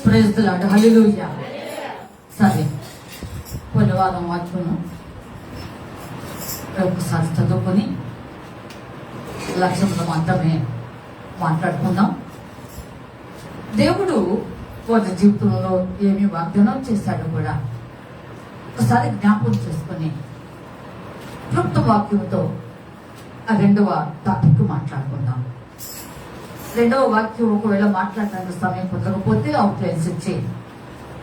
Praise the lord, హల్లెలూయా. సరే, పునవాదం వాక్యము ఒకసారి చదువుకొని లక్ష్యంలో మాత్రమే మాట్లాడుకుందాం. దేవుడు వారి జీవితంలో ఏమి వాగ్దానం చేశాడో కూడా ఒకసారి జ్ఞాపకం చేసుకొని క్లుప్త వాక్యంతో ఆ రెండవ టాపిక్ మాట్లాడుకుందాం. రెండవ వాక్యం ఒకవేళ మాట్లాడడానికి సమయం కుదరకపోతే అవుట్లైన్స్ ఇచ్చి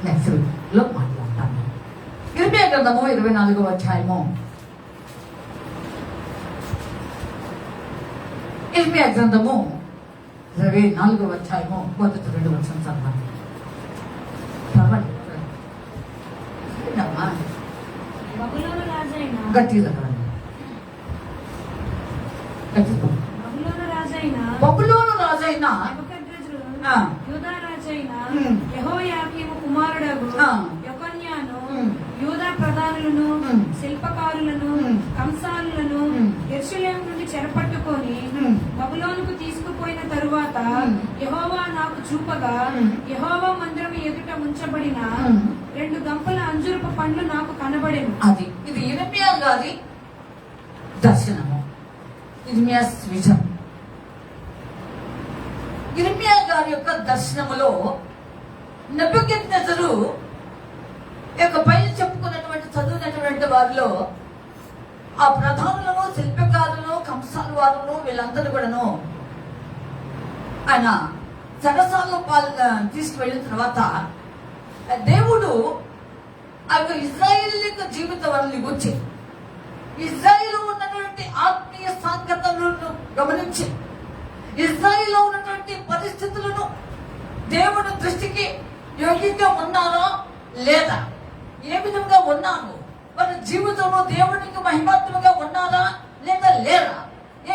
నెక్స్ట్ వీక్ లో మాట్లాడతాను. ఇర్మియా గ్రంథము 24వ అధ్యాయము. ఇర్మియా గ్రంథము 24వ అధ్యాయము మొదటి 2 వచనం చదవండి. గట్టిగా బబులోను రాజైన యూదా రాజైన యెహోయాకీము కుమారుడగు యెకొన్యాను యూదా ప్రధానులను శిల్పకారులను కంసాలులను యెరూషలేము నుండి చెరపట్టుకొని బబులోనుకు తీసుకుపోయిన తరువాత యెహోవా నాకు చూపగా యెహోవా మందిరం ఎదుట ఉంచబడిన 2 గంపల అంజూరపు పండ్లు నాకు కనబడెను. అది ఇది ఇర్మియా గారి దర్శనము, ఇర్మియా విజన్. ఇర్మియా గారి యొక్క దర్శనములో నెబుకద్నెజరు యొక్క పైన చెప్పుకున్నటువంటి చదువునటువంటి వారిలో ఆ ప్రధానులను శిల్పకారులను కంసాలు వారును వీళ్ళందరూ కూడాను ఆయన చెరసాలలో తీసుకువెళ్ళిన తర్వాత దేవుడు ఆ యొక్క ఇజ్రాయేల్ యొక్క జీవితాన్ని గురించి ఇజ్రాయేల్ ఉన్నటువంటి ఆత్మీయ సాంకేతాలను గమనించి ఇజ్రాయేల్లో ఉన్నటువంటి పరిస్థితులను దేవుని దృష్టికి యోగ్యంగా ఉన్నారా లేదా, ఏ విధంగా ఉన్నారు, వారి జీవితంలో దేవునికి మహిమాత్మగా ఉన్నారా లేదా లేరా,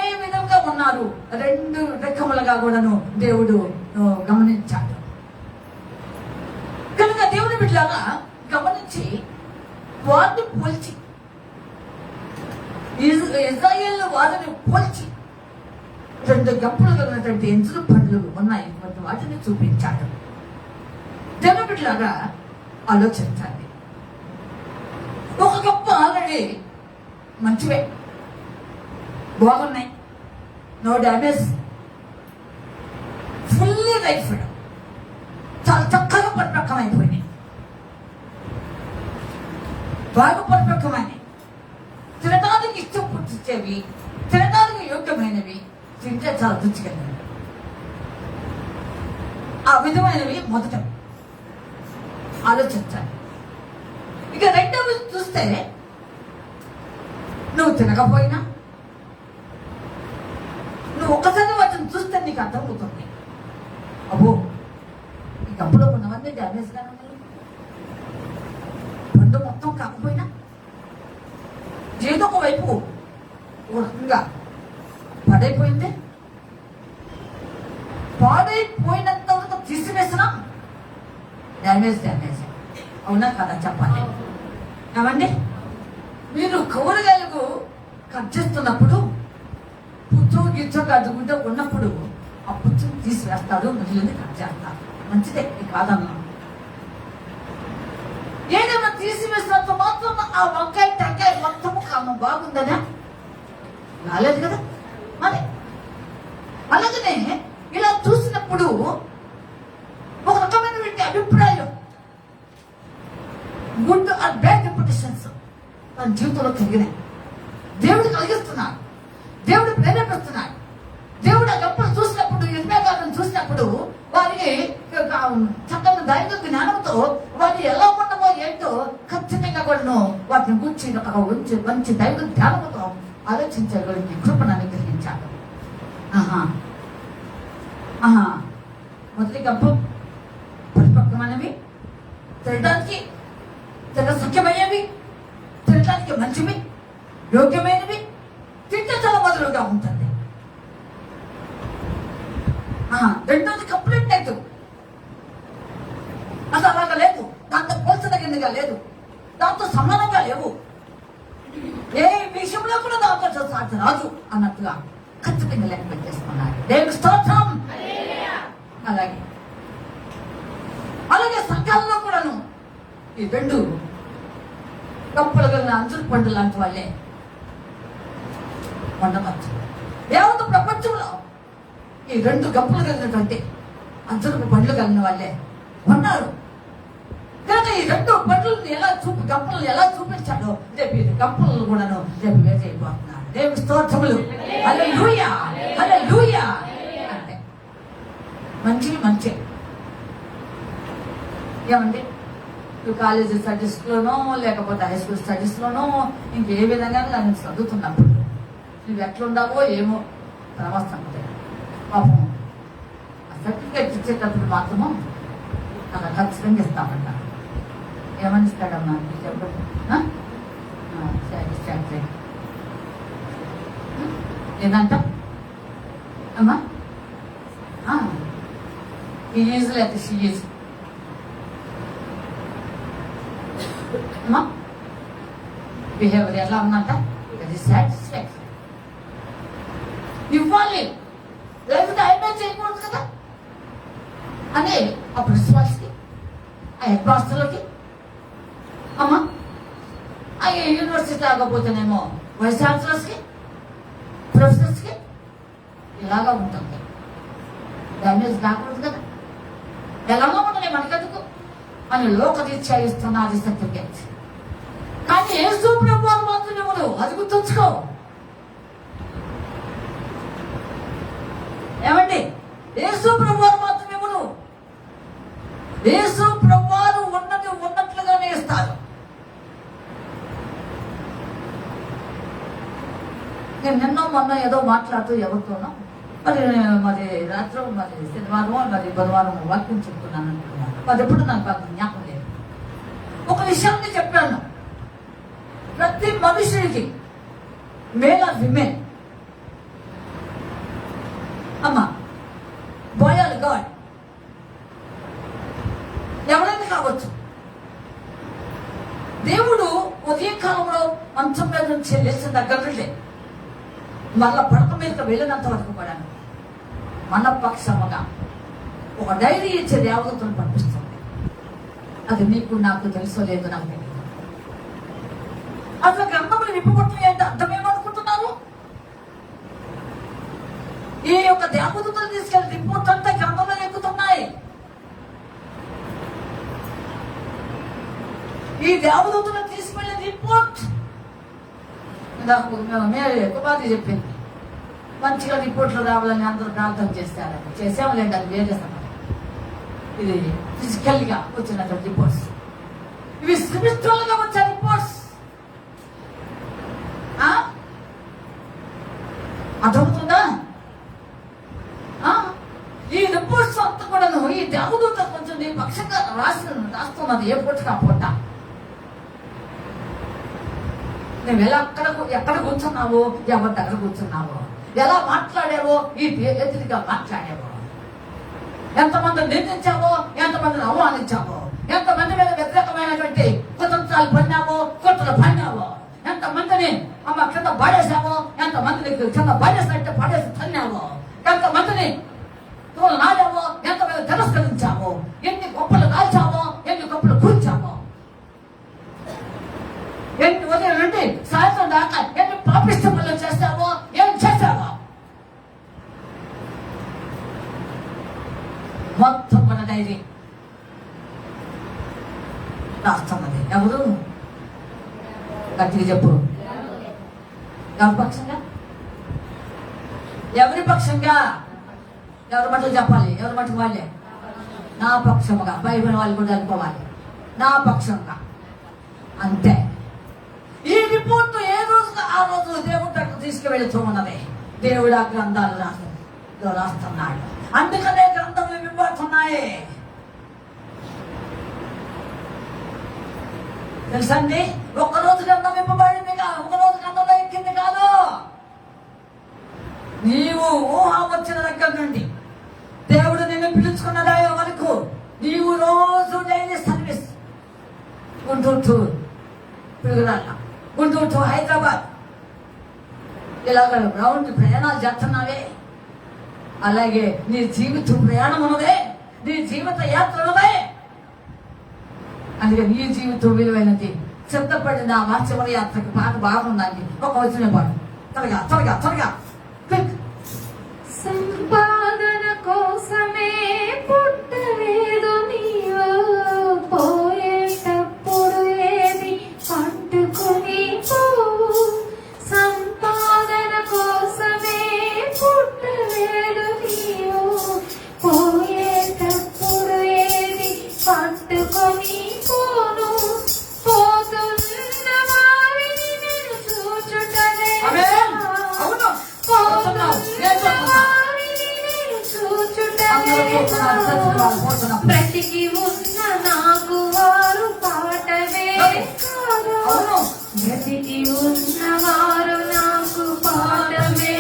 ఏ విధంగా ఉన్నారు, రెండు రకములుగా కూడాను దేవుడు గమనించాడు. కనుక దేవుని బిడ్డలారా గమనించి వారిని పోల్చి, ఇజ్రాయేల్ వారిని పోల్చి రెండు గంపలు కలిగినటువంటి ఎంచులు పండ్లు ఉన్నాయి, వాటిని చూపించాడు. దేవుని బిడ్డలారా ఆలోచించండి. ఒక గొప్ప ఆల్రెడీ మంచివే, బాగున్నాయి, నో డ్యామేజ్, ఫుల్లీ రైఫ్డ్, చాలా చక్కగా పరిపక్వమైపోయినాయి, బాగా పరిపక్వమైనవి, తినడానికి ఇష్టం పుట్టించేవి, తినడానికి యోగ్యమైనవి, తింటే చాలా రుచికరమైనవి. ఆ విధమైనవి మొదట ఆలోచించాలి. ఇక రెండవది చూస్తే, నువ్వు తినకపోయినా నువ్వు ఒక్కసారి వాటిని చూస్తే నీకు అర్థమవుతుంది, అబ్బో ఈ గప్పులో ఉన్నవన్నీ డ్యామేజ్ గానే ఉన్నాయి, పండు మొత్తం కాకపోయినా ఏదో ఒక వైపు ఒక రకంగా పాడైపోయింది, పాడైపోయినంత వరకు తీసివేసినా డ్యామేజ్. అవునా కదా చెప్పాలి. ఏమండి, మీరు కూరగాయలకు కట్ చేస్తున్నప్పుడు పుచ్చు గిచ్చు కట్టుకుంటే ఉన్నప్పుడు ఆ పుచ్చుని తీసివేస్తాడు, మిగిలింది కట్ చేస్తాడు, మంచిదే కాదన్నా. ఏదైనా తీసివేసినంత మాత్రం ఆ వంకాయ టెంకాయ మొత్తము కామం బాగుందనే రాలేదు కదా. మరి అలాగనే ఇలా చూసినప్పుడు ఒక రకమైనటువంటి అభిప్రాయం, గుడ్ ఆర్ బ్యాడ్ ఇంప్రెషన్స్ మన జీవితంలో కలిగినాయి. దేవుడు కలిగిస్తున్నాడు, దేవుడు ప్రేరేపిస్తున్నాడు. దేవుడు ఆ గొప్పలు చూసినప్పుడు, ఇర్మేగాలను చూసినప్పుడు వారికి చక్కని దైవ జ్ఞానంతో వారు ఎలా ఉండమో ఏంటో ఖచ్చితంగా కూడా వాటిని గురించి ఒక మంచి దైవ జ్ఞానంతో ఆలోచించగలిగి కృపను అనుగ్రహించాడు. మొదటి గొప్ప పరిపక్వమైనవి, తినడానికి సఖ్యమయ్యేవి, తినడానికి మంచివి, యోగ్యమైనవి, తింటే చాలా మొదలుగా ఉంటుంది. రెండోది కంప్లీట్ లేదు, అసలు అలాగా లేదు, దాంతో పోల్చదగినదిగా లేదు, దాంతో సమానంగా లేవు, ఏ విషయంలో కూడా దాంతో సాధ్య రాదు అన్నట్టుగా ఖచ్చితంగా లెక్క పెట్టేసుకున్నారు. దేవునికి స్తోత్రం. అలాగే అలాగే సంఘాలలో కూడాను ఈ రెండు గొప్పలు కలిగిన అంజురు పండు లాంటి వాళ్ళే ఉండవచ్చు. యావత్ ప్రపంచంలో ఈ రెండు గొప్పలు కలిగినటువంటి అంజురు పండ్లు కలిగిన వాళ్ళే ఉన్నారు. కానీ ఈ రెండు పండ్లను గొప్పలను ఎలా చూపించాడో రేపు ఈ గొప్పలను కూడాను రేపు వేసేయబోతున్నారు. దేవుని స్తోత్రములు. హల్లెలూయా, హల్లెలూయా. అంటే మంచి ఏమండి, కాలేజీ స్టడీస్లోనో లేకపోతే హై స్కూల్ స్టడీస్లోనో ఇంకే విధంగా దాన్ని చదువుతున్నప్పుడు నువ్వు ఎట్లుండావో ఏమో తర్వాత సంగతి. పాపం సర్టిఫికేట్ ఇచ్చేటప్పుడు మాత్రము అలా ఖచ్చితంగా ఇస్తామంట. ఏమని ఇస్తాడమ్మా చెప్పండి. సాటిస్ఫాక్టరీ ఏంటంట అమ్మా, ఈజ్ లేకపోతే షీఈజ్ అమ్మా, బిహేవియర్ ఎలా ఉందంట, అది సాటిస్ఫాక్టరీ ఇవ్వాలి, లేకపోతే అయినా చేయకూడదు కదా అని ఆ ప్రిన్సిపాల్స్కి, ఆ హెడ్ మాస్టర్లకి, అమ్మా ఆ యూనివర్సిటీ ఆగపోతేనేమో వైస్ ఛాన్సలర్స్కి, ప్రొఫెసర్స్కి ఇలాగా ఉంటుంది. డ్యామేజ్ కాకూడదు కదా, ఎలాగో ఉంటుంది మనకెందుకు అని లోకరీత్యా ఇస్తున్నది సర్టిఫికేట్. కానీ యేసు ప్రభువు మాత్రం ఇవ్వదు, అది గుర్తుంచుకో. ఏమండి, యేసు ప్రభువు మాత్రం ఇవ్వదు, యేసు ప్రభువు ఉన్నది ఉన్నట్లుగానే ఇస్తారు. నేను నిన్న మొన్న ఏదో మాట్లాడుతూ ఎవరితోనో మరి రాత్రి శనివారం బుధవారం వాక్యం చెప్తున్నాను అనుకున్నాను. అది ఎప్పుడు నాకు బాగా జ్ఞాపకం లేదు. ఒక విషయాన్ని చెప్పాను. ప్రతి మనుషుడికి మేల్ ఆర్ విమెన్ అమ్మా, బాయ్ ఆర్ గాడ్, ఎవరైనా కావచ్చు. దేవుడు ఉదయకాలంలో మంచం మీద నుంచి లేచిన దగ్గర నుండి మళ్ళా పడక మీదకి వెళ్ళినంత వరకు కూడా మన పక్షముగా ఒక డైరీ ఇచ్చే దేవతను పంపిస్తుంది. అది నీకు నాకు తెలుసో లేదో నాకు తెలియదు. అసలు గ్రంథములు విప్పబొట్టం ఏంటి అర్థమేమనుకుంటున్నారు? ఈ యొక్క దేవదూతలు తీసుకెళ్లి రిపోర్ట్ అంతా గ్రంథంలో ఎక్కుతున్నాయి. ఈ దేవదూతలు తీసుకెళ్లే రిపోర్ట్ నాకు ఎక్కువ బాధ చెప్పింది. మంచిగా రిపోర్ట్లు రావాలని అందరూ ప్రార్థన చేస్తారని చేసాములేండి, అది వేరే సమయం. ఇది ఫిజికల్ గా వచ్చినటువంటి రిపోర్ట్స్, ఇవి స్పిరిచువల్ గా వచ్చే రిపోర్ట్స్. అర్థమవుతుందా? ఈ రిపోర్ట్స్ అంతా కూడా ఈ దేవదూత కొంచెం నీ పక్షంగా రాస్తున్నది ఏ పూట పూట. నువ్వు ఎక్కడ కూర్చున్నావో, ఎవరి దగ్గర కూర్చున్నావో, ఎలా మాట్లాడావో, ఈ ఎదురుగా మాట్లాడావో, ఎంతమంది నిందించావో, ఎంతమందిని అవమానించావో, ఎంతమంది మీద వ్యతిరేకమైనటువంటి కుతంత్రాలు పడినావో, కుట్రలు పడినావో, ఎంతమందిని కింద పడేసావో, ఎంతమందిని కింద పడేసినట్టు పడేసి తన్నావో, ఎంతమందిని నాడావో, ఎంతమంది తిరస్కరించావో, ఎన్ని గొప్పలు దాల్చావో, ఎన్ని గొప్పలు కూర్చావో, ఎన్ని ఉదయం నుండి సాయంత్రం దాకా ఎన్ని పాపిష్ట పనులు చేస్తావో, ఏం చేస్తావో మొత్తం మన డైరీ రాస్తున్నది. ఎవరు? గట్టిగా చెప్పు. ఎవరి పక్షంగా? ఎవరి పక్షంగా? ఎవరి మటుకు చెప్పాలి? ఎవరి మటుకు వాళ్ళే? నా పక్షముగా. బైబిల్ వాళ్ళు కూడా అనుకోవాలి, నా పక్షంగా. అంతే. ఈ రిపోర్ట్ ఏ రోజు ఆ రోజు దేవుడు అక్కడ తీసుకువెళ్తూ ఉన్నది. దేవుడు ఆ గ్రంథాలు రాస్తున్నాడు. అందుకనే గ్రంథంలో విడిపోతున్నాయి. తెలుసండి, ఒక్కరోజు గ్రంథం విప్పబడింది, ఒకరోజు గ్రంథంలో ఎక్కింది కాదు. నీవు ఊహ వచ్చిన దగ్గర నుండి దేవుడు నిన్ను పిలుచుకున్నదా వరకు నీవు రోజు daily service Guntur to Piduguralla, Guntur to Hyderabad ఇలాగ రౌండ్ ప్రయాణాలు చేస్తున్నావే. అలాగే నీ జీవితం ప్రయాణం ఉన్నదే, నీ జీవిత యాత్ర ఉన్నదే. అందుకే నీ జీవితం విలువైనది. సిద్ధపడిన మా చివరి యాత్రకు పాట బాగుందండి. ఒక వచ్చిన పాడు త్వరగా త్వరగా త్వరగా. సంపాదన కోసమే పుట్టలేదు నీవు, పోయేటప్పుడు ఏది పట్టుకుని పోవు. సంపాదన కోసమే పుట్టలేదు నీవు, పోయేటప్పుడు ఏది పట్టుకొని పోను. పోతున్న వారిని నేను చూచుటలే, బ్రతికి ఉన్న నాకు వారు పాటవే కాదు, బ్రతికి ఉన్న వారు నాకు పాటవే.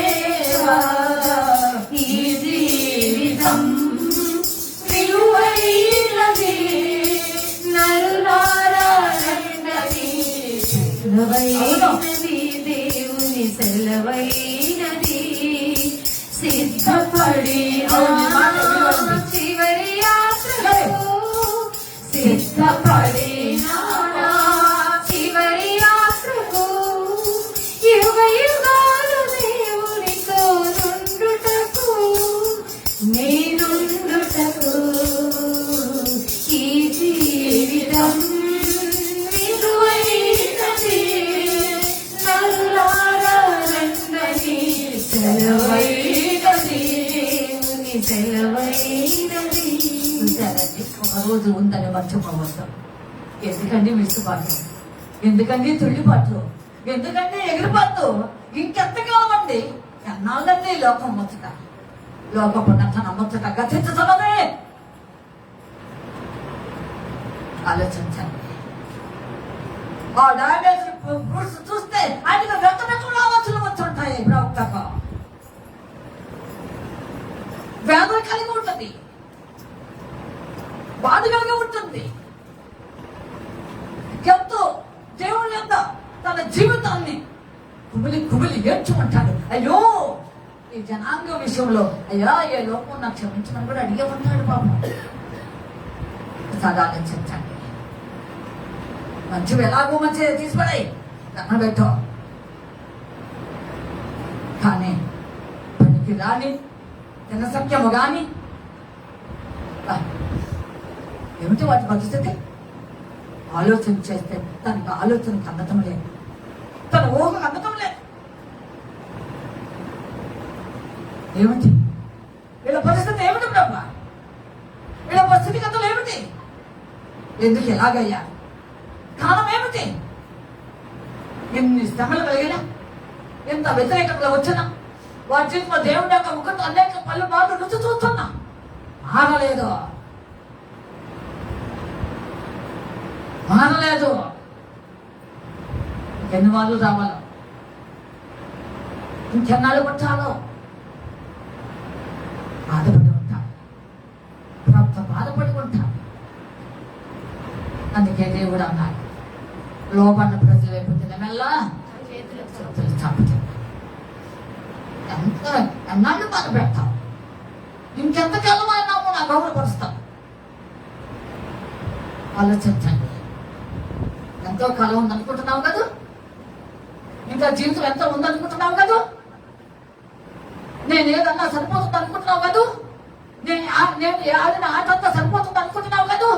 ఈ జీవితం విలువైనది, నరులారా రండి, సెలవైనది, దేవుని సెలవైనది. సిద్ధపడి చివరి యాత్రకు, సిద్ధపడి చివరి యాత్రకు, యుగ యుగాలు దేవునితో నుండుటకు, నేనుండుటకు. ఈ జీవితం విలువైనది, నరులారా రండి, సెలవైనది, దేవుని సెలవైనది. చూసారండి, ఒక రోజు ఉందని మర్చిపోవద్దు. ఎందుకండి విసుబాటు, ఎందుకండి తుళ్ళిపాటు, ఎందుకండి ఎగిరిపాటు? ఇంకెంతకాలం అండి? ఎన్నాళ్ళండి లోకం ముచ్చట, లోకపు నచ్చన ముచ్చట గతించుతున్నది. ఆలోచించండి. ఆ డ్యామేజ్ ఫ్రూట్స్ చూస్తే ఆయనకు వెంటనే ఆలోచనలు వచ్చుంటాయి. ప్రవక్తకు వేదన కలిగి ఉంటుంది, బాధ కలిగి ఉంటుంది. ఎంతో దేవుని యొక్క తన జీవితాన్ని కుమిలి ఏడ్చుకుంటాడు. అయ్యో ఈ జనాంగ విషయంలో అయ్యా ఏ లోపం నాకు క్షమించమని కూడా అడిగే ఉంటాడు పాపం. ఒకసారి ఆలోచించండి. మంచివి ఎలాగో మంచిగా తీసుకురాయి కన్నబెట్టో, కానీ పనికి రాని జనసంఖ్యము కానీ ఏమిటి వాటి పరిస్థితి? ఆలోచన చేస్తే తనకు ఆలోచనకు అందటం లేదు, తన ఊహకు అందటం లేదు. ఏమిటి వీళ్ళ పరిస్థితి? ఏమిటి బ్రహ్మ? వీళ్ళ పరిస్థితి కథలు ఏమిటి? ఎందుకు ఎలాగయ్యా? కారణం ఏమిటి? ఎన్ని శ్రమలు కలిగినా, ఎంత వ్యతిరేకంగా వచ్చినా, వారి జీవితంలో దేవుడి యొక్క ముఖంతో అనేక పళ్ళు మార్లు రుచి చూస్తున్నా మారలేదు. ఎన్ని వాళ్ళు రావాలో, ఇంకెన్నాళ్ళు పట్టాలో బాధపడి ఉంటాం, బాధపడి ఉంటాం. అందుకే దేవుడు అన్నాడు, లోపల ప్రజలు అయిపోతున్న మెల్లా చేతులు చంపుతుంది. ఎన్నాళ్ళు బాధ పెడతాం? ఇంకెంతకాలం అన్నాము నా గౌరవపరుస్తాం. ఆలోచించండి. ఎంతో కాలం ఉందనుకుంటున్నావు కదా, ఇంకా జీవితం ఎంతో ఉందనుకుంటున్నావు కదా, నేను ఏదన్నా సరిపోతుంది అనుకుంటున్నావు కదా, నేను ఆడిన ఆట అంతా సరిపోతుంది అనుకుంటున్నావు కదా,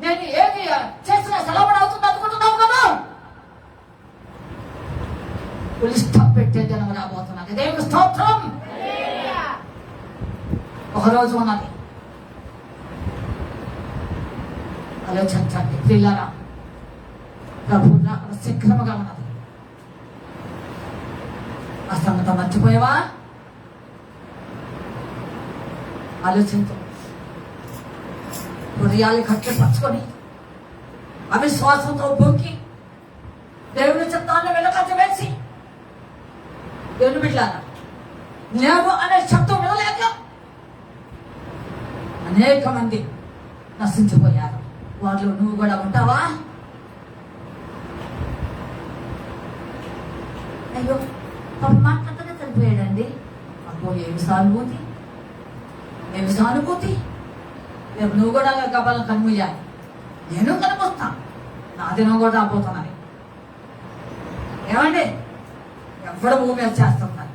నేను ఏది చేసినా సెలవుడు అవుతుంది అనుకుంటున్నావు కదా. పులిష్టం పెట్టే జనం రాబోతున్నది. దేవుని స్తోత్రం. ఒకరోజు ఉన్నది. ఆలోచించండి పిల్లరా, ప్రభు అక్కడ శీఘ్రముగా ఉన్నది. ఆ సంగతి మర్చిపోయావా? ఆలోచించు. హృదయాలు కట్టిపరుచుకొని అవిశ్వాసంతో బొంకి దేవుని చిత్తాన్ని వెనకాచి వేసి, దేవుని బిడ్డలారా, నేను అనే శబ్దం వినలేక అనేక మంది నశించిపోయారు. వాటిలో నువ్వు కూడా ఉంటావా? అయ్యో పాప మాట్లాడతానే చనిపోయాడండి. అబ్బో ఏమి సానుభూతి, ఏమి సానుభూతి. రేపు నువ్వు కూడా గబాలను కనుమయ్యాలి. నేను కనిపిస్తా, నా దినం కూడా రాబోతున్నాను. ఏమండి, ఎవరు భూమి మీద చేస్తున్నారు?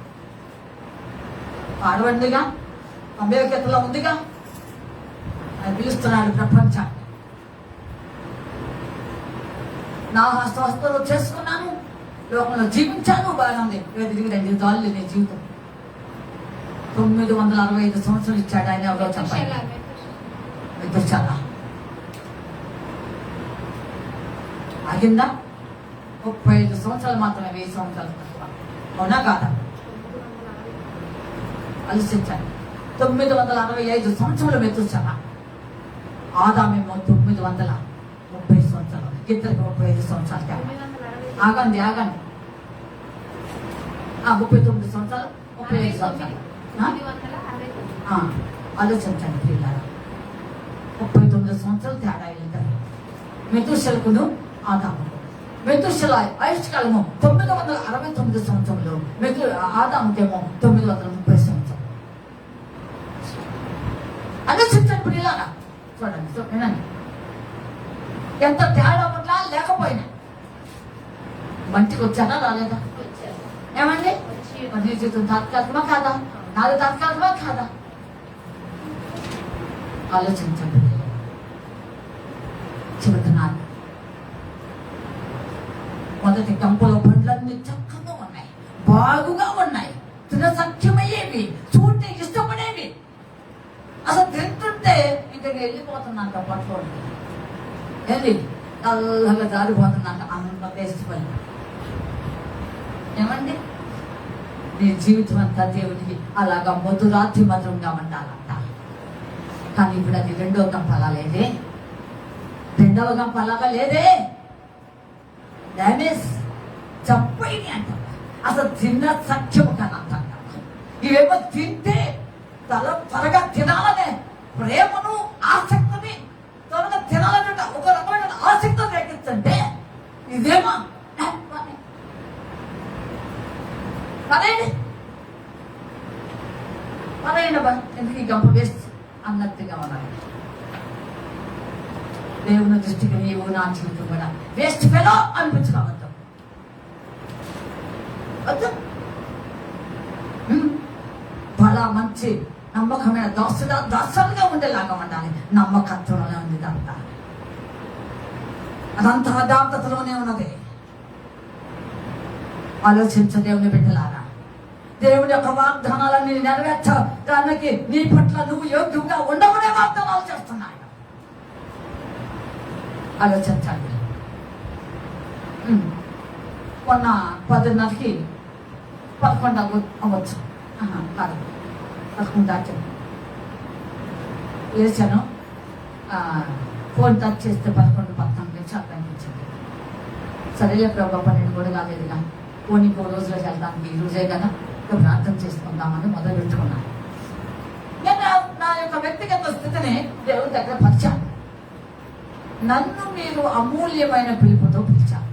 పాడవండిగా 90 గీతలో ఉందిగా, ఆయన పిలుస్తున్నాడు ప్రపంచాన్ని. నా హస్తవస్తులు చేసుకున్నాను, లోకంలో జీవించాను, బాగా ఉంది. తిరిగి 2 దాళ్ళు నీ జీవితం. 965 సంవత్సరాలు ఇచ్చాడు ఆయన. ఎవరో చెప్పాలి, చాలా ఆగిందా? 35 సంవత్సరాలు మాత్రమే, 1000 సంవత్సరాలు తక్కువ. అవునా కాదా? ఆలోచించండి. 965 సంవత్సరాలు మెతుచాలా. ఆదామేమో 930 సంవత్సరాలు, ఇద్దరికి 35 సంవత్సరాలు. ఆగండి 39 సంవత్సరాలు, 35 సంవత్సరాలు. ఆలోచించండి పిల్లలు, 39 సంవత్సరాలు తేడా వెళ్తారు. మెతుషలకును ఆదాముకు. మెతుషల ఆయుష్కాలము 969 సంవత్సరంలో, ఆదాముకేమో 930 సంవత్సరం. ఆలోచించండి పిల్లలారా, చూడండి వినండి, ఎంత తేడా ఉన్నా లేకపోయినా మంచికి వచ్చారా రాలేదా? ఏమండి, నీ జీవితం తాత్కాలికమా కాదా? నాది తాత్కాలికమా కాదా? ఆలోచించండి. చెబుతున్నాను, మొదటి గంపలో పండ్లన్నీ చక్కగా ఉన్నాయి, బాగుగా ఉన్నాయి, తినసఖ్యమయ్యేవి, చూస్తే ఇష్టపడేవి. అసలు తింటుంటే ఇంక వెళ్ళిపోతున్నాను పట్టుకోండి. వెళ్ళి నల్లగా జారిపోతున్నాను, అంత వేసిపోయింది. ఏమండి, నీ జీవితం అంతా దేవునికి అలాగా మధురాతి మధురంగా ఉండాలంట. కానీ ఇప్పుడు అది 2వ గంప అలా లేదే, 2వ గంప అలాగా లేదే. డ్యామేజ్ చప్పైని అంటారు. అసలు తిన్న సఖ్యము కానీ అంటారు. ఇవేమో తింటే త్వరగా తినాలనే ప్రేమను ఆసక్తిని త్వరగా తినాలనే ఒక రకమైన ఆసక్తి రేకిస్తుంటే ఇదేమో పదేండి ఎందుకు ఈ గంప వేస్ట్ అన్నట్టుగా ఉన్నాయి. దేవుని దృష్టికి నీవు నా జీవితం కూడా వేస్ట్ ఫెలో అనిపించుకోవద్దు. బలా మంచి నమ్మకమైన దాసులుగా ఉండేలాగా ఉండాలి. నమ్మకత్వంలోనే ఉంది ఇదంతా. అదంతా యథార్థతలోనే ఉన్నది. ఆలోచించ దేవుని బిడ్డలారా, దేవుడి యొక్క వాగ్దానాలన్నీ నెరవేర్చడానికి నీ పట్ల నువ్వు యోగ్యంగా ఉండవనే వాగ్దానాలు చేస్తున్నాయి. ఆలోచించండి. మొన్న 10:30కి 11 అవ్వచ్చు, కాదు 11 దాటి లేచాను. ఫోన్ టచ్ చేస్తే 11-19 అట్లా అనిపించింది. సరేలే ప్రభావ 12 కూడా కాలేదుగా, పోనీ 4 రోజులకు వెళ్తానికి ఈ రోజే కదా ప్రార్థన చేసుకుందామని మొదలు పెట్టుకున్నాను. నేను నా యొక్క వ్యక్తిగత స్థితిని దేవుని దగ్గర పరిచాను. నన్ను మీరు అమూల్యమైన పిలుపుతో పిలిచారు,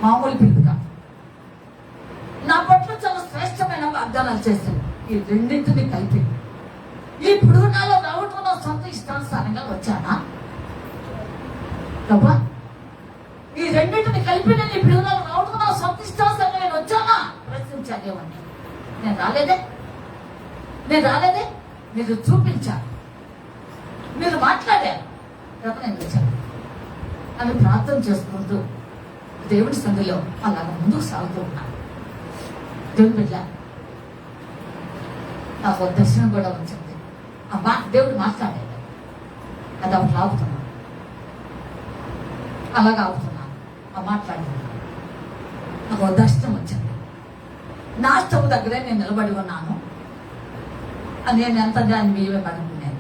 మామూలు పిలుపుగా. నా పట్ల చాలా శ్రేష్టమైన వాగ్దానాలు చేశాను. ఈ రెండింటిని కలిపి ఇప్పుడు నాలో రావటంలో సొంత ఇష్టానుసారంగా వచ్చానా ప్రభా? ఈ రెండింటిని కలిపి నేను ఇప్పుడు నాలో రావటంలో సొంత ఇష్టానుసారంగా నేను వచ్చానా ప్రశ్నించాలేవన్నీ. నేను రాలేదే. మీరు చూపించారు, మీరు మాట్లాడారు, నేను వచ్చాను అని ప్రార్థన చేసుకుంటూ దేవుడి సందులో అలాగ ముందుకు సాగుతూ ఉన్నాను. దేవుని బిడ్డ, నాకు దర్శనం కూడా వచ్చింది. దేవుడు మాట్లాడాడు, అది అప్పుడు ఆపుతున్నాను, అలాగ ఆపుతున్నాను. మాట్లాడుతున్నాను. నాకు దర్శనం వచ్చింది. నా స్టవ్ దగ్గరే నేను నిలబడి ఉన్నాను. నేను ఎంత దాన్ని బియ్యమే పడుకున్నాను.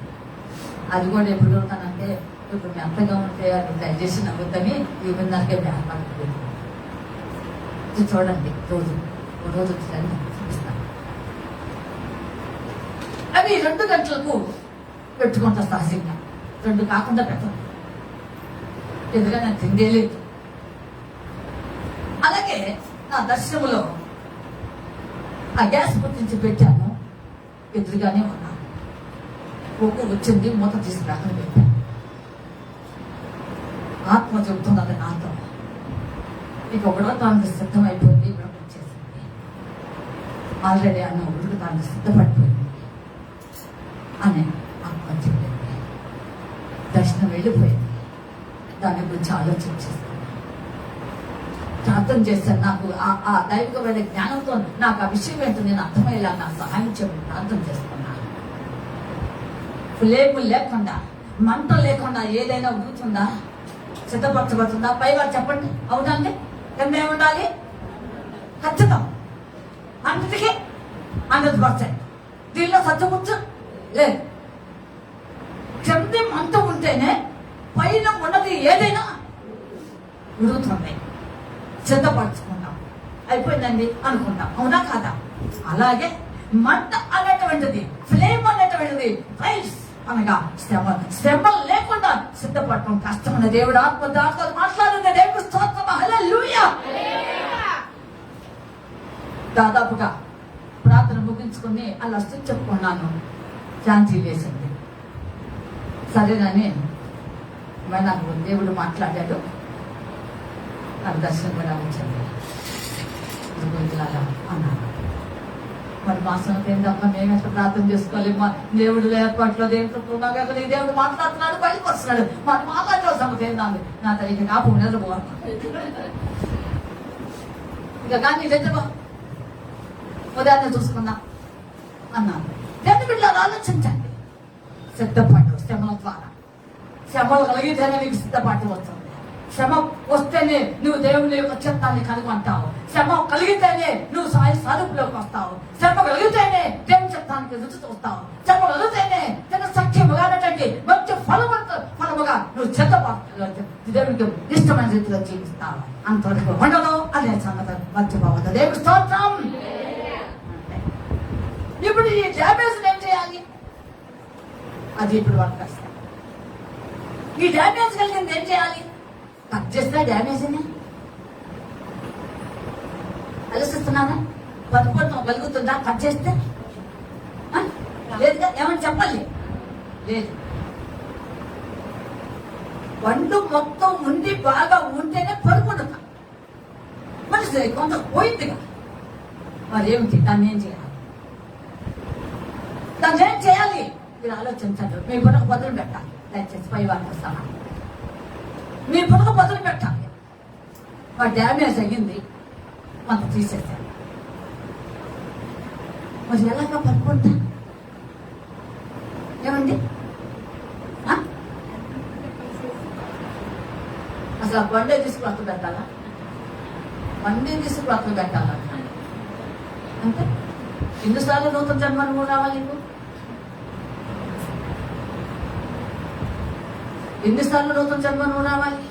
అది కూడా ఎప్పుడు దొరుకుతానంటే ఇప్పుడు మెత్తగా ఉంటే అది డైజెషన్ అవ్వద్దని ఈవిన్నరకే పడుతుంది. చూడండి, రోజు చూపిస్తాను. అవి 2 గంటలకు పెట్టుకుంటా సహజంగా. 2 కాకుండా పెట్టను, ఎందుకంటే నేను తిండే లేదు. అలాగే నా దర్శనములో ఆ గ్యాస్ గుర్తించి పెట్టాను, ఎదురుగానే ఉన్నాను. ఒక్కు వచ్చింది, మూత తీసి రాకని పెట్టాను. ఆత్మ చెబుతున్నది నాతో, ఇక ఉడకటానికి సిద్ధమైపోయింది, ఉడకొచ్చేసింది. ఆల్రెడీ అన్న ఉడకటానికి సిద్ధపడిపోయింది అని ఆత్మ చెప్పింది. దర్శనం వెళ్ళిపోయింది. దాని గురించి ఆలోచించేస్తాను, ప్రార్థన చేస్తాను. నాకు ఆ దైవికమైన జ్ఞానంతో నాకు ఆ విషయం ఏంటో నేను అర్థమయ్యేలా నాకు సహాయం చేయమని ప్రార్థన చేస్తున్నాను. ఫ్లేమ్ లేకుండా, మంట లేకుండా ఏదైనా ఉడుకుతుందా, సిద్ధపరచబడుతుందా? పైగా చెప్పండి, అవునండి. కింద ఏముండాలి? ఖచ్చితం, అన్నిటికీ 100%. దీనిలో సత్యముచ్చు లేదు. కింద మంట ఉంటేనే పైన ఉన్నది ఏదైనా ఉడుకుతుంది. సిద్ధపరచుకుంటాం, అయిపోయిందండి అనుకుంటాం, అవునా కాదా? అలాగే మంట అనేటువంటిది, ఫ్లేమ్ అనేటువంటిది, ఫైల్స్ అనగా శ్రమ లేకుండా సిద్ధపడటం కష్టమైన దేవుడు ఆత్మ దాంతో మాట్లాడుతున్న దేవుడు స్తోత్రం, హల్లెలూయా. దాదాపుగా ప్రార్థన ముగించుకుని అలా స్థితి చెప్పుకున్నాను. శాంతి వేసింది. సరేనని నాకు దేవుడు మాట్లాడాడు. నాకు దర్శనం కూడా వచ్చింది. అన్నాను, మరి మా సంగతి ఏంటమ్మా, మేము ఎట్లా ప్రార్థన చేసుకోవాలి? మా దేవుడు ఏర్పాట్లో దేవుడు దేవుడు మాట్లాడుతున్నాడు, బయటకు వస్తున్నాడు, మరి మాట్లాడే సంగతి ఏంటంది? నా తల్లికి కాపు నిద్రపోవాలి ఇక. కానీ నిద్రపో, ఉదయాన్నే చూసుకున్నా అన్నాను. దేవుని బిడ్డలారా, ఆలోచించండి. సిద్ధపాటు శ్రమల ద్వారా, శ్రమలు కలిగితేనే మీకు సిద్ధపాటు వస్తుంది. శ్రమ వస్తేనే నువ్వు దేవుని యొక్క చిత్తాన్ని కనుగొంటావు. శ్రమ కలిగితేనే నువ్వు సాధుపులోకి వస్తావు. శ్రమ కలిగితేనే దేవుని చిత్తానికి రుచి చూస్తావు. శ్రమ కలిగితేనే తన సఖ్యముగా మంచి ఫలముగా నువ్వు దేవునికి ఇష్టమైన రీతిలో జీవిస్తావు. అంతవరకు ఉండదు అనే సంగతి మర్చిపోవద్దు. దేవుడి స్తోత్రం. ఇప్పుడు ఈ డ్యామేజ్ ఏం చేయాలి? అది ఇప్పుడు వర్క్ చేస్తాం. ఈ డ్యామేజ్ కలిగింది ఏం చేయాలి? కట్ చేస్తే డ్యామేజ్ ఆలోచిస్తున్నారా? పడిపోతాం కలుగుతుందా కట్ చేస్తే? లేదుగా, ఏమని చెప్పాలి? లేదు. పండు మొత్తం ఉండి బాగా ఉంటేనే పడుకుంటున్నా. మనిషి కొంత పోయిందిగా, మరి ఏమిటి? దాన్ని ఏం చేయాలి? దాన్ని ఏం చేయాలి? మీరు ఆలోచించండి. మీ బుర్రకు బదులు పెట్టాలి. దయచేసి పై వారికి వస్తాను. మీ బుర్రకు బదులు పెట్టాలి. మరి డ్యామేజ్ అయ్యింది, మనకు తీసేసారు. మరి ఎలాగా పడుకుంటా? ఏమండి? అసలు ఆ బండే తీసుకుని అక్కడ పెట్టాలా? బండే తీసుకుని అక్కడ పెట్టాలా? అంటే ఎన్నిసార్లు నూతన జన్మను రావాలి? నీకు ఎన్నిసార్లు నూతన జన్మను రావాలి?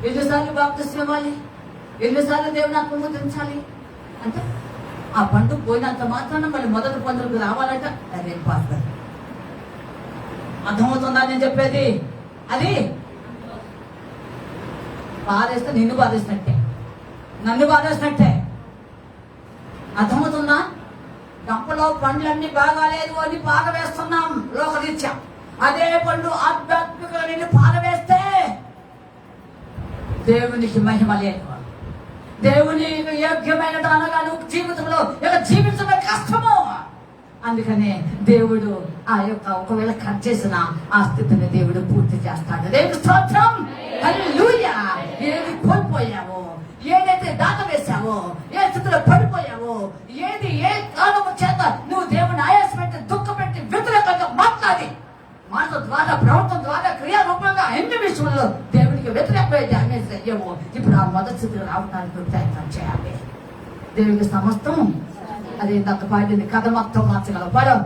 ఎన్నిసార్లు బాప్తిస్మం ఇవ్వాలి? ఎన్నిసార్లు దేవుని ఆత్మతించాలి? అంటే ఆ పండు పోయినంత మాత్రాన మళ్ళీ మొదటి పండుగకు రావాలంట. అదే పాత్ర. అర్థమవుతుందా నేను చెప్పేది? అది బాధేస్తే నిన్ను బాధేసినట్టే, నన్ను బాధేసినట్టే. అర్థమవుతుందా? గంపలో పండ్లన్నీ బాగాలేదు అని బాధ వేస్తున్నాం లోకరీత్యా. అదే పండు ఆధ్యాత్మికంగా నిన్ను బాధ వేస్తే దేవునికి మహిమ లేదు. దేవుని యోగ్యమైన దానగా నువ్వు జీవితంలో జీవించడం కష్టము. అందుకనే దేవుడు ఆ యొక్క ఒకవేళ కట్ చేసిన ఆ స్థితిని దేవుడు పూర్తి చేస్తాడు. దేవుడు స్తోత్రం. హల్లెలూయా. ఏది కోల్పోయావో, ఏదైతే దాట వేశావో, ఏ స్థితిలో పడిపోయావో, ఏది ఏ కారణము చేత నువ్వు దేవుని ఆయాసపెట్టి దుఃఖపెట్టి వ్యతిరేకంగా మాట్లాడి మాట ద్వారా ప్రవర్తన ద్వారా క్రియారూపంగా ఎన్ని విషయంలో దేవునికి వ్యతిరేకమైన డ్యామేజ్ అయ్యేమో ఇప్పుడు ఆ మొదటి స్థితిలో రావడానికి ప్రయత్నం చేయాలి. దేవునికి సమస్తం అది ఇంత పాడింది కథ మొత్తం మార్చగల పడం.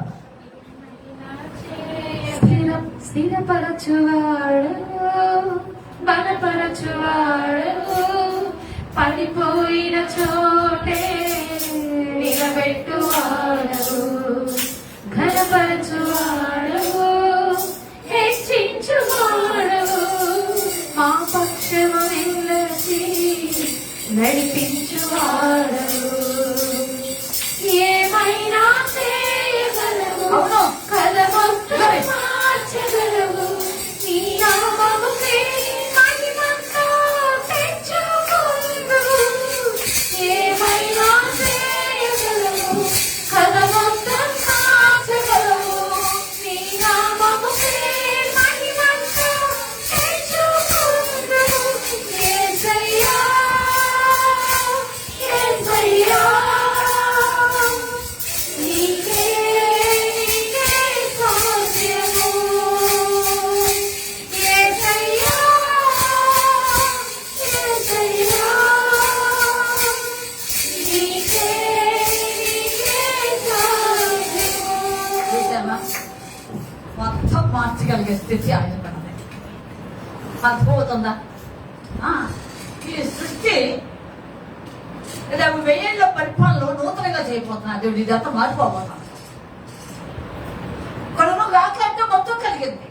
స్థిరపరచువాడు, బలపరచువాడు, పడిపోయిన చోటే నిలబెట్టువాడు, ఘనపరచువాడు, హెచ్చించువాడు, మా పక్షము నిలచి నడిపించువాడు. ఏమైనా చేయగలవు, కథ మొత్తం మార్చగలవు. నీ నామముకే మహిమంతా తెచ్చుకొందువు. ఏమైనా చేయగలవు, కథ మొత్తం మార్చగలవు. నీ నామముకే మహిమంతా తెచ్చుకొందువు. యేసయ్యా, యేసయ్యా, నీకే నీకే స్తోత్రము. యేసయ్యా, యేసయ్యా, నీకే నీకే స్తోత్రము. చూసామా? మొత్తం మార్చగలిగే స్థితి ఆయన పడింది. అర్థమవుతుందా? ఈ సృష్టి 1000 ఏళ్ళ పరిపాలనలో నూతనంగా చేయబోతున్నా దేవుడు. ఇదంతా మారిపోబోతున్నా. కడును రాకంటే మొత్తం కలిగింది.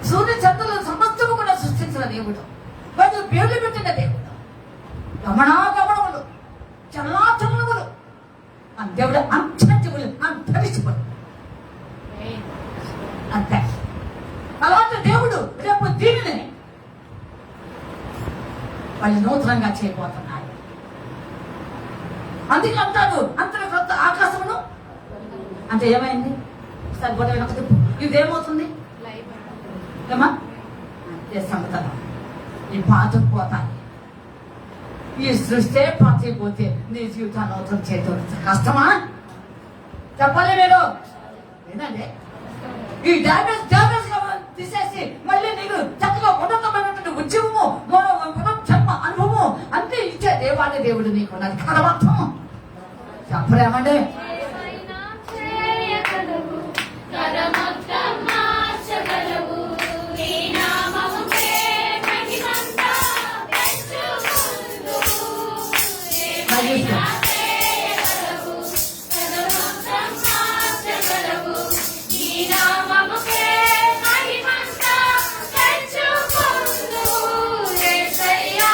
సూర్య చంద్రులను సమస్తము కూడా సృష్టించిన దేవుడు, వాటిని పేర్లు పెట్టిన దేవుడు. గమనాగమనములు, చలనాచలనములు ఆ దేవుడు అన్టచబుల్, అన్టచబుల్. అంతే. అలాంటి దేవుడు రేపు దీనిని వాళ్ళు నూతనంగా చేయబోతున్నారు. అందుకే అంటాడు అంతలో కొత్త ఆకాశమును. అంటే ఏమైంది? ఒకసారి గొడవ వెనక ఇదేమవుతుంది? ఏమా సంగతి ఈ పాత పోతాయి. ఈ సృష్టి పాతైపోతే నీ జీవితాన్ని నూతన చేయడం కష్టమా? చెప్పాలి మీరు. ఏంటంటే ఈ డ్యామేజ్ తీసేసి మళ్ళీ నీకు చక్కగా ఉన్నతమైనటువంటి ఉద్యమము దేవుడు నీకు ఉన్నది కదా మొత్తం చెప్పరేమండి ఏమైనా చేయగలవు, కరమొత్తం మార్చగలవు. నీ నామముకే మహిమంతా తెచ్చుకొందువు. ఏమైనా చేయగలవు, కరమొత్తం మార్చగలవు. నీ నామముకే మహిమంతా తెచ్చుకొందువు. యేసయ్యా,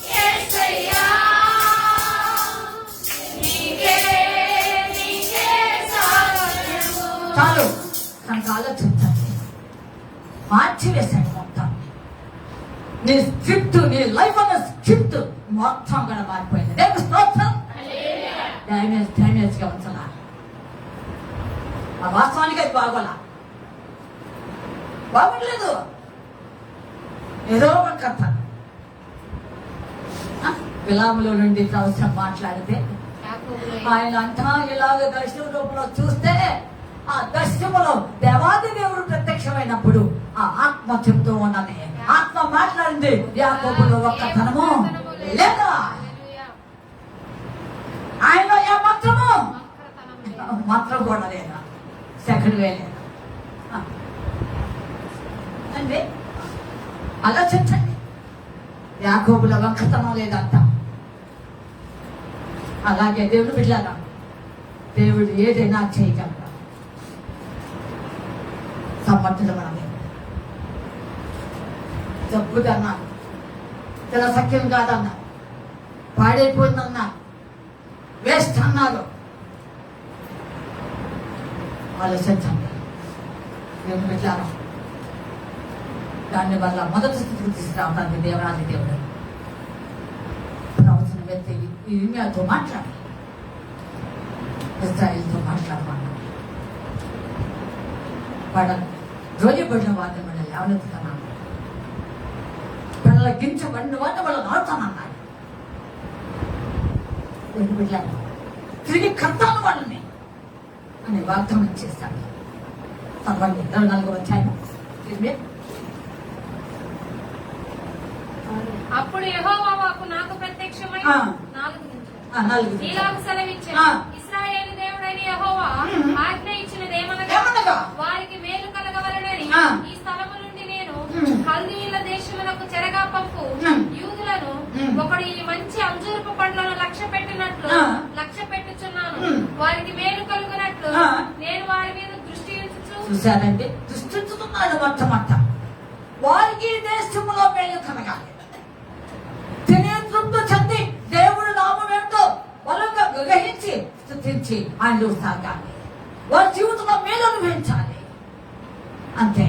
యేసయ్యా, నీకే సాధ్యము. చాలు కనుక ఆలోచించండి మార్చివేశాడు మొత్తం నీ స్క్రిప్ట్ నీ లైఫ్ అన్న స్క్రిప్ట్ మొత్తం కూడా మారిపోయింది దేవుని స్తోత్రం డ్యామేజ్ గా ఉంచాలా ఆ వాస్తవానికి అది బాగోలేదు ఏదో ఒక కథ విలాములో నుండి అవసరం మాట్లాడితే ఆయన అంతా ఇలాగ దర్శన రూపంలో చూస్తే ఆ దర్శనములో దేవాది దేవుడు ప్రత్యక్షమైనప్పుడు ఆ ఆత్మ చెబుతూ ఉన్నది ఆత్మ మాట్లాడింది యాకోబులో ఒక్క ధనము లేదా ఆయన ఏ మాత్రము మాత్రం కూడా లేదా సెకండ్ వేలేదా అంటే ఆలోచించండి యాకోబుల ఒక్కతనం లేదంట అలాగే దేవుడు బిడ్డలారా దేవుడు ఏదైనా చేయగలరా సమర్థుడు మన దేవుడు జబ్బుదన్నా చాలా సఖ్యం కాదన్నా పాడైపోయిందన్నా వేస్ట్ అన్నారు ఆలోచించండి దేవుడు బిడ్డలారా దాని వల్ల మొదటి స్థితికి తీసుకురావడానికి దేవరాజు దేవుడు ప్రవచన వ్యక్తి ఇర్మియాతో మాట్లాడి ఇజ్రాయిల్తో మాట్లాడమన్నాడు వాళ్ళ రోజుబడిన వాడిని వాళ్ళ లేవనెత్తుతున్నాను వాళ్ళ గించబడిన వాడిని వాళ్ళని ఆడుతానన్నాడు తిరిగి కడతాను వాళ్ళని అని వాగ్దానం చేశాడు చదవండి 24వ అధ్యాయం అప్పుడు యెహోవా వాక్కు నాకు ప్రత్యక్షమై ఆ. 4 నుంచి నాలుగు ఇలాగ సెలవిచ్చెను. ఆ. ఇశ్రాయేలు దేవుడైన యెహోవా ఆజ్ఞ ఇచ్చినదేమనగా ఏమనగా? వారికి మేలు కలగవలెనని ఆ. ఈ స్థలము నుండి నేను ఉమ్. కల్దీయుల దేశమునకు చెరగా పంపు ఉమ్. యూదులను ఉమ్. ఒకడు ఈ మంచి అంజూరపు పండ్లను లక్ష్య పెట్టినట్లు ఆ. లక్ష్య పెట్టుచున్నాను. ఉమ్. వారికి మేలు కలుగునట్లు ఆ. నేను వారి మీద దృష్టి ఉంచుచు చూశారండి దృష్టించుతున్నాడు మొట్టమొట్ట వారికి దేశంలో మేలు కలగాలి తినే తృప్తి చెంది దేవుడు నామం ఏంటో బలంగా గ్రహించి స్తుతించి ఆయన సాగాలి వారి జీవితంలో మేలు అనుభవించాలి అంతే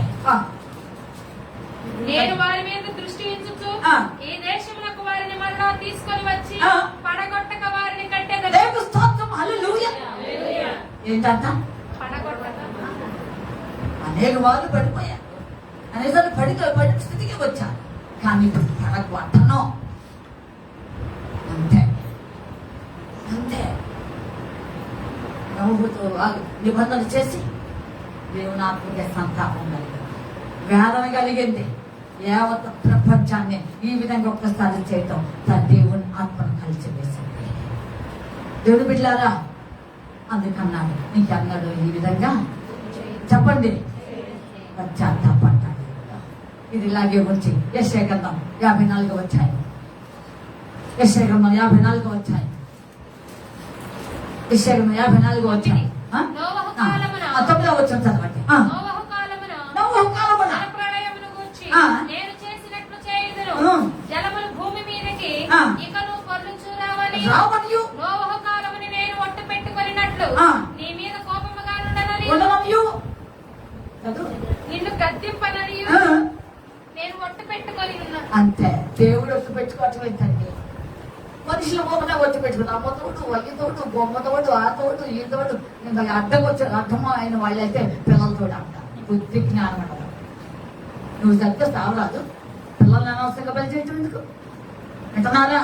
నేను వారి మీద దృష్టి ఉంచుచు ఆ. ఈ దేశమునకు వారిని మరలా తీసుకొని వచ్చి ఆ. పడగొట్టక వారిని కట్టెదను. దేవుని స్తోత్రం హల్లెలూయా ఏంటంట పడగొట్టక అనేక వాళ్ళు పడిపోయారు అనేసారి పడిన స్థితికి వచ్చారు కానీ ఇప్పుడు పడగొట్టను అంతే అంతే నవ్వుతో నిబంధన చేసి దేవుని ఆత్మీయ సంతాపం కలిగింది వేదన కలిగింది యావత్ ప్రపంచాన్ని ఈ విధంగా ఒక్కసారి చేయటం తన దేవుని ఆత్మను కలిసి వేసింది దేవుడు బిడ్డలారా అందుకన్నాడు ఇంకన్నాడు ఈ విధంగా చెప్పండి పశ్చాత్తాపడ్డాడు ఇది ఇలాగే వచ్చి యెషయా గ్రంథం 54వ అధ్యాయం యెషయా గ్రంథం 54వ అధ్యాయం యెషయా గ్రంథం 54వ అధ్యాయం నోవహు కాలమున 9వ వచనం చదవండి నోవహు కాలమున నోవహు కాలమున జలప్రళయమును గూర్చి ఆ. నేను చేసినట్లు చేయుదును. ఆ. జలములు భూమి మీదకి ఆ. ఇకను పొర్లుచు రావని రావనియు నోవహు కాలముని నేను ఒట్టు పెట్టుకొనినట్లు ఆ. నీ మీద కోపముగా ఉండనని ఉండననియు చదువు. నిన్ను గద్దింపనని ఆ. నేను ఒట్టు పెట్టుకొని ఉన్నాను. అంతే దేవుడు ఒట్టు పెట్టుకోవటం ఏంటండి మనుషుల మొదట ఒట్టు పెట్టుకుని అమ్మతోడు వయ్యతోడు బొమ్మతోడు ఆ తోడు ఈ తోడు ఇంకా అర్థం అయిన వాళ్ళైతే పిల్లలతో అంట బుద్ధి జ్ఞానం అంటారు నువ్వు సరిగ్గా సావరాదు పిల్లల్ని అనవసరంగా బలి చేయటం ఎందుకు వింటున్నారా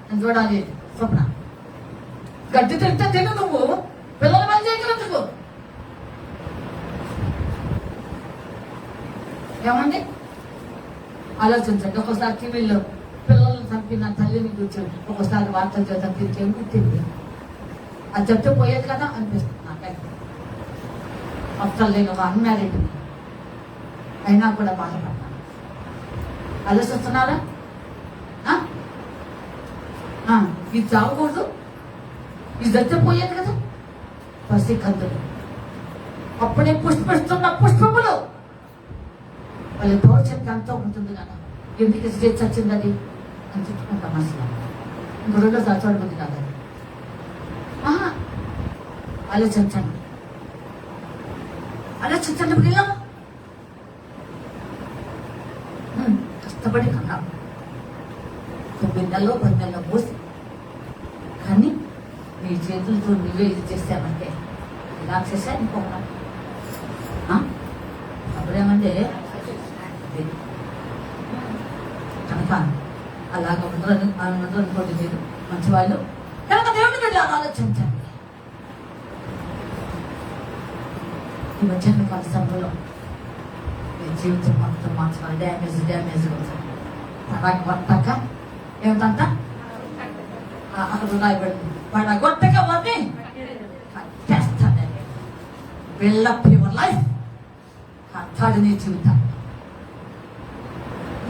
నేను చూడాలి స్వప్న గడ్డి తింటే తిను నువ్వు పిల్లలు బలి చేయటం ఎందుకు ఏమండి ఆలోచించండి ఒకసారి టీవీలో పిల్లలు చంపిన తల్లిని కూర్చొని ఒకసారి వార్తలు చేద్దాం తిరిగి గుర్తింది. అది చెప్తే పోయేది కదా అనిపిస్తుంది నాకైతే. అసలు నేను అన్మ్యారీడ్ అయినా కూడా బాధపడ్డాను. ఆలోచిస్తున్నారా? ఇది చావకూడదు, ఇది చచ్చిపోయేది కదా. పసికందులు అప్పుడే పుష్పిస్తున్న పుష్పములు వాళ్ళ భవిష్యత్తు ఎంతో ఉంటుంది కదా. ఎందుకు స్టేజ్ చచ్చిందని అని చెప్పుకుంటాం అసలు. ఇంకో రోజు చచ్చబడుతుంది కదా. ఆలోచించండి, ఆలోచించండి. పిల్లలు కష్టపడి కన్నాం, 9 నెలలో 10 నెలలో పోసి, కానీ నీ చేతులతో నువ్వే ఇది చేసావంటే ఇలా చేసా ఇంకొక అప్పుడేమంటే కనుక అలాగ ఉండరు అనుకోండి మీరు మంచివాళ్ళు. కనుక దేవుడిని మీరు ఆలోచించండి. ఈ మధ్యాహ్న కాల సమయంలో మీ జీవితం మొత్తం మార్చాలి. డ్యామేజ్ అవుతుంది. అలాగే వర్తక ఏమిటంట అక్కడ రాయబడింది, పడగొట్టక వాడిని కట్టేస్తాడని. Buildup your life. కట్టాడు నీ జీవితాన్ని.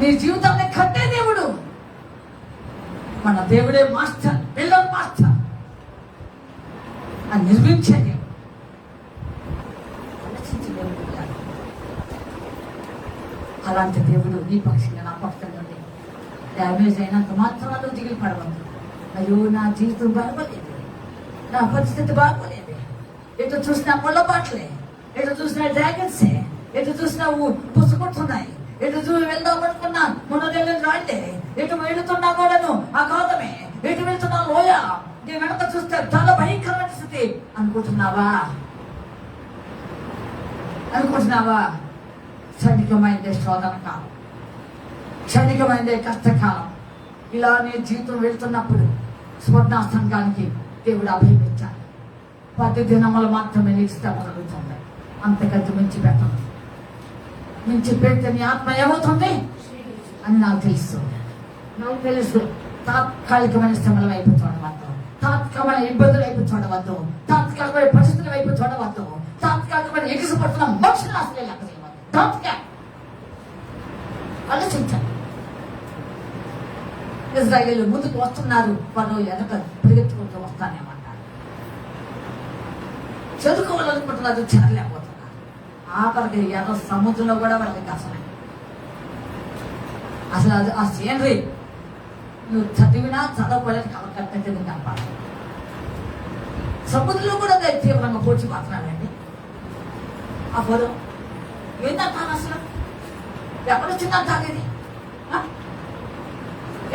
నీ జీవితాన్ని కట్టే దేవుడు మన దేవుడే మాస్టర్, బిల్డర్ మాస్టర్. అని నిర్మించే దేవుడు. అలాంటి దేవుడు నీ పక్షంగా నా పక్షంగా డ్యామేజ్ అయినంత మాత్రం నువ్వు దిగులు పడవద్దు. అయ్యో నా జీవితం బాగోలేదు, నా పరిస్థితి బాగోలేదు, ఎటు చూసినా ముళ్ళబాట్లే, ఎటు చూసినా డ్రాగన్సే, ఎటు చూసినా పుసుకుంటున్నాయి, ఎటు చూసి వెళ్దాం అనుకున్నా మున్నదేళ్ళు రాళ్ళే, ఎటు వెళుతున్నా కూడాను అగాధమే, ఎటు వెళ్తున్నా లోయ, నీ వెనక చూస్తే చాలా భయంకరమైన స్థితి అనుకుంటున్నావా? క్షణికమైందే శోధన కాలం, క్షణికమైందే కష్టకాలం. ఇలా నీ జీవితం వెళ్తున్నప్పుడు స్వర్ణాసంగానికి దేవుడు అభయం ఇచ్చాడు. 10 దినములు మాత్రమే నీకు శ్రమ కలుగుతుంది, అంతకంటే మించి పెట్టను. మించి పెడితే నీ ఆత్మ ఏమవుతుంది అని నాకు తెలుసు. తాత్కాలికమైన శ్రమల వైపు చూడవద్దు, తాత్కాలికమైన ఇబ్బందుల వైపు చూడవద్దు, తాత్కాలికమైన పరిస్థితుల వైపు చూడవద్దు, తాత్కాలికమైన ఎగిసిపడుతున్న మనుషులు అసలే లెక్క చేయవద్దు. ఆలోచించండి. ఇజ్రాయేలు ముందుకు వస్తున్నారు, వాళ్ళు వెనక పరిగెత్తుకుంటూ వస్తానేమంటారు. చదువుకోవాలనుకుంటున్నారు, చదవలేకపోతున్నారు. ఆఖరికి ఎర్ర సముద్రంలో కూడా వాళ్ళకి కష్టమే. అసలు అది ఆ సీనరీ నువ్వు చదివినా చదవలేక కలకట్టంటే కనపాలి. సముద్రంలో కూడా తీవ్రంగా పోచి మాట్లాడండి. ఆ పొలం ఏంటంటారు అసలు? ఎక్కడ వచ్చిందంటారు ఇది?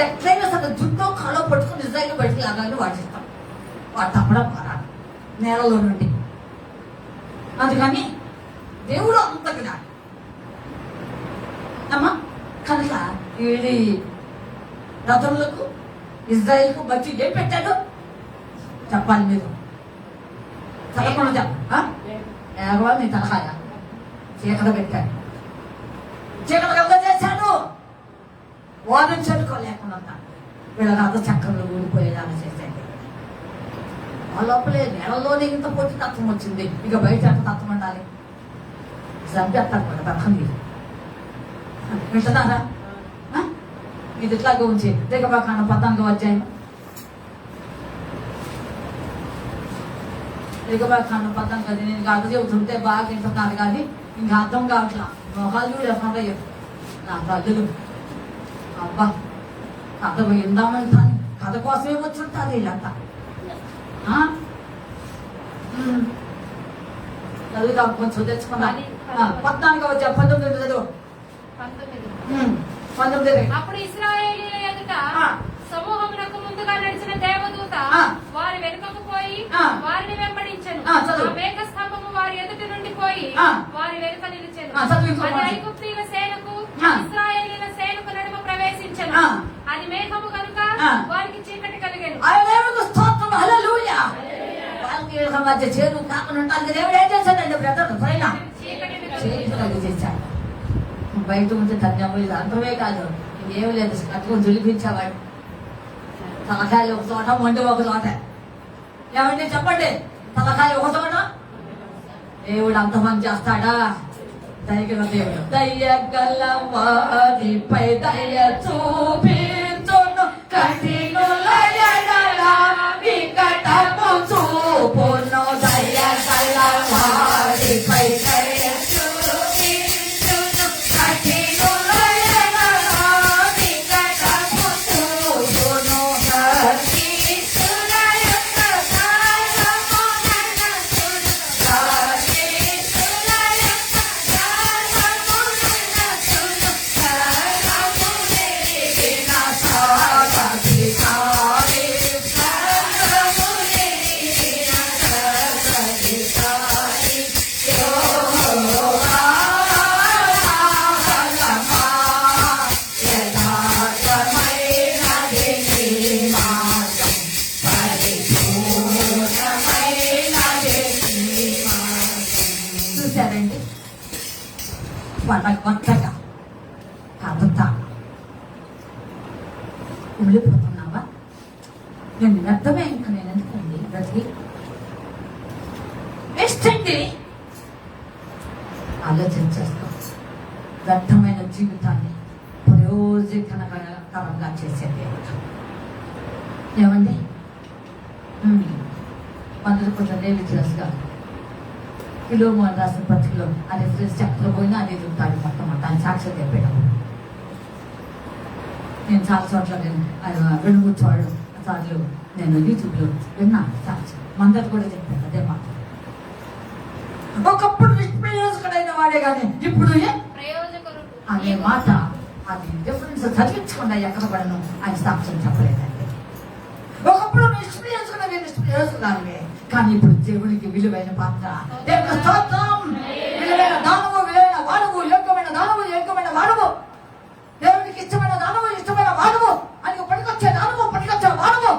ఎట్లయినా సరే జుట్టో కాలో పట్టుకుని ఇజ్రాయిల్ బయటికి లాగాలని వాడిస్తాం. వాడు తప్పడం మారాడు నేలలో నుండి. అందుకని దేవుడు అంత జ్ఞాని అమ్మా. కనుక వీడి రథములకు ఇజ్రాయిల్కు బట్టి ఏం పెట్టాడు చెప్పాలి మీరు. చదవకుండా చెప్ప నీ తలకాయ చీకట పెట్టాడు, చీకట కలుగ చేశాడు. వాదం చదువుకోలేకుండా వీళ్ళ రథ చక్రంలో ఊడిపోయేలాగా చేశాడు. ఆ లోపలే నెలలోనే ఇంత పోటీ తత్వం వచ్చింది, ఇక బయట ఎంత తత్వం ఉండాలి? చంపేస్తాను కూడా తప్పండి. వింటున్నారా? ఇది ఇట్లాగా ఉంచి దిగబాకాన 14వ అధ్యాయం, దిగబాకాన 14 నేను అర్థం చెబుతుంటే బాగా వింటున్నారు కానీ ఇంకా అర్థం కావట్లా. మొహాలు చూడకుండా నా తల్లులు అబ్బా కథ విందామని కానీ కథ కోసమే వచ్చి ఉంటారు వీళ్ళంతా. చదువుతాం కొంచెం తెచ్చుకున్నా. 14వ అధ్యాయం 19 చదువు. 19. అప్పుడు ఇశ్రాయేలీయుల ఎదుట సమూహమునకు ముందుగా నడిచిన దేవదూత వారి వెనుకకు పోయి వారిని వెంబడించెను. ఆ మేఘ స్తంభము వారి ఎదుట నుండి పోయి వారి వెనుక నిలిచెను. అది ఐగుప్తీయుల సేనకు ఇశ్రాయేలీయుల సేనకు నడుమ ప్రవేశించెను. అది మేఘము కనుక వారికి చీకటి కలిగెను. మధ్య చేరు కాకుండా దేవుడు ఏం చేశాడండి బ్రదర్? చేశాడు. బయట ఉంటే ధన్యము ఇది అంతమే కాదు, ఇంకేమి లేదు. కట్టుకొని దులిపించేవాడు. తలకాయలు ఒక చోట మొండి ఒక చోట. ఏమండి చెప్పండి, తలకాయ ఒక చోట దేవుడు అంతమంది చేస్తాడా? దయగల దేవుడు. దయగల వారిపై దయ చూపించును, కఠినుల ఎడల వికటము చూపును. దయగల వారిపై దయ చూపించును, కఠినుల ఎడల వికటము చూపును. చూశారండి, కొత్తగా కథ ఉండిపోతున్నావా? నేను వ్యర్థమే, ఇంకా నేను ఎందుకండి బ్రతికి వేస్ట్ అండి. ఆలోచించేస్తాం. వ్యర్థమైన జీవితాన్ని ప్రయోజనకరంగా చేసేది ఏమండి? మందులు కొంచెం రిలీజియస్గా కిలోమోన్ రాసిన పత్రికలో అది చక్ర పోయినా అది దుంతాడు మొత్తం ఆయన సాక్షి చెప్పాడు. నేను చాలా చోట్ల నేను 2-3 సార్లు నేను యూట్యూబ్లో విన్నాను సాక్షి. మందరు కూడా చెప్పాను అదే మాట. ఒకప్పుడు నిష్ప్రయోజకుడైన వాడే కానీ ఇప్పుడు అనే మాట, అది డిఫరెన్స్ చదివించకుండా ఎక్కడ పడను ఆయన సాక్ష్యం చెప్పలేదండి. ఒకప్పుడు నిష్ప్రయోజకురాలివే కానీ ఇప్పుడు దేవునికి విలువైన పాత్ర. దేవుని స్తోత్రం. విలువైన దానము, విలువైన వాడువు, యోగ్యమైన దానము, యోగ్యమైన వాడువు, దేవునికి ఇష్టమైన దానము, ఇష్టమైన వాడువు, ఆయనకు పనికొచ్చే దానము, పనికొచ్చే వాడువు.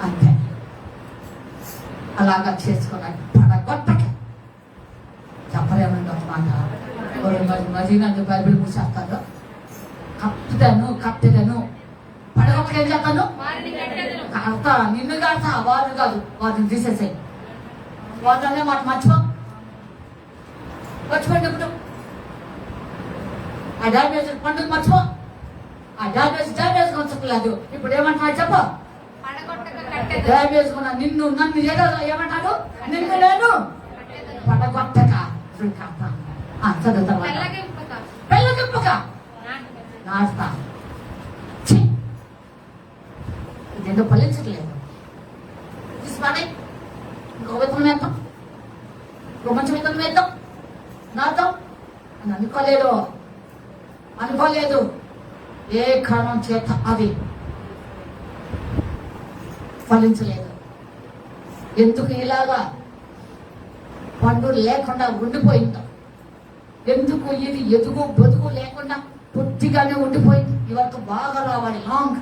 అంతే. అలాగా చేసుకున్నాడు. పడగొట్టక చెప్పలేమండి ఒక మాట. మరి నన్ను బైబిల్ మూసేస్తాను, కట్టెదను పడగొట్టక ఏం చేస్తాను? కడతా, నిన్ను కడతా, వారు కాదు, వాటిని తీసేసాయి. వాటినే మాట మర్చిపోండి. ఇప్పుడు ఆ డ్యామేజ్ పండుగ మర్చిపో. ఆ డ్యామేజ్ కొంచలేదు. ఇప్పుడు ఏమంటున్నాడు చెప్ప? డ్యామేజ్ కొన్నా నిన్ను నన్ను ఏమంటాడు? నిన్ను నేను పడగొట్టక చదువుతా పెళ్ళగింపక నాటుతా. ఇదేంటో ఫలించట్లేదు. తీసుకుని ఇంకో విత్తనం వేద్దాం, ఇంకో మంచి విత్తనం వేద్దాం, నాద్దాం అని అనుకోలేదు. ఏ కారణం చేత అది ఫలించలేదు. ఎందుకు ఇలాగా పండు లేకుండా ఉండిపోయిందో, ఎందుకు ఇది ఎదుగు బతుకు లేకుండా పూర్తిగానే ఉండిపోయింది. ఇవరకు బాగా రావాలి, లాంగ్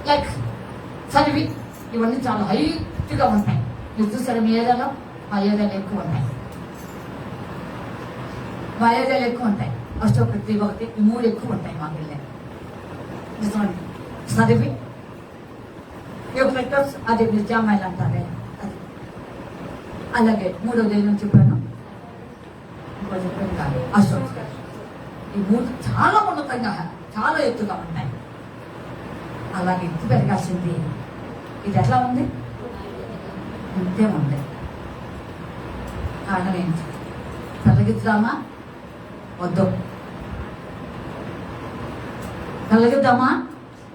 లైక్ చదివి ఇవన్నీ చాలా హైట్గా ఉంటాయి. మీరు చూసారు మీ ఏరియాలో? మా ఏరియాలో ఎక్కువ ఉంటాయి. అష్టోకృతి, 1, 3 ఎక్కువ ఉంటాయి మా పిల్లలు. చదివి యూక్లిప్టస్, అది మీరు జామాయిలు అంటారే అది. అలాగే 3వ నుంచి చెప్పాను, ఇంకో చెప్పాను కాదు అష్టోకృతి. ఈ 3 చాలా ఉన్నతంగా, చాలా ఎత్తుగా ఉంటాయి. అలాగే ఎత్తు పెరగాల్సింది. ఇది ఎట్లా ఉంది? ఇంతే ఉంది. కారణం ఏంటి? తొలగిద్దామా వద్దు? తొలగిద్దామా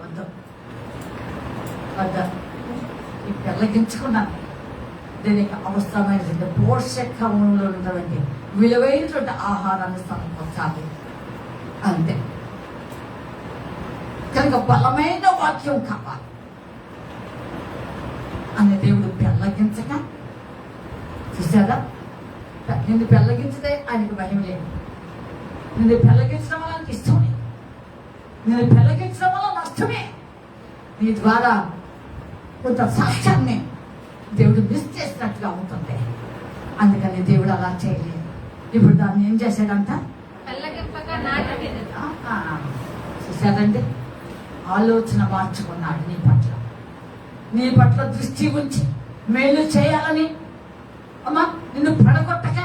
వద్దు? ఈ పెళ్ళగించుకున్నాను. దీనికి అవసరమైనటువంటి పోషకంలో ఉన్నటువంటి విలువైనటువంటి ఆహారాన్ని సమకూర్చాలి అంతే. కనుక బలమైన వాక్యం కావాలి అని దేవుడు పెళ్ళగించక చూసారా? నిన్ను పెళ్ళగించితే ఆయనకు భయం లేదు. నిన్ను పెళ్ళగించడం వల్ల ఆయనకి ఇష్టం లేదు. నిన్ను పెళ్ళగించడం వల్ల నష్టమే. నీ ద్వారా కొంత సాక్ష్యాన్ని దేవుడు మిస్ చేసినట్టుగా ఉంటుంది. అందుకని దేవుడు అలా చేయలేదు. ఇప్పుడు దాన్ని ఏం చేశాడంట? నాటకెదరు. చూసారండి, ఆలోచన మార్చుకున్నాడు నీ పట్ల దృష్టి ఉంచి మేలు చేయాలని, అమ్మా నిన్ను పడగొట్టక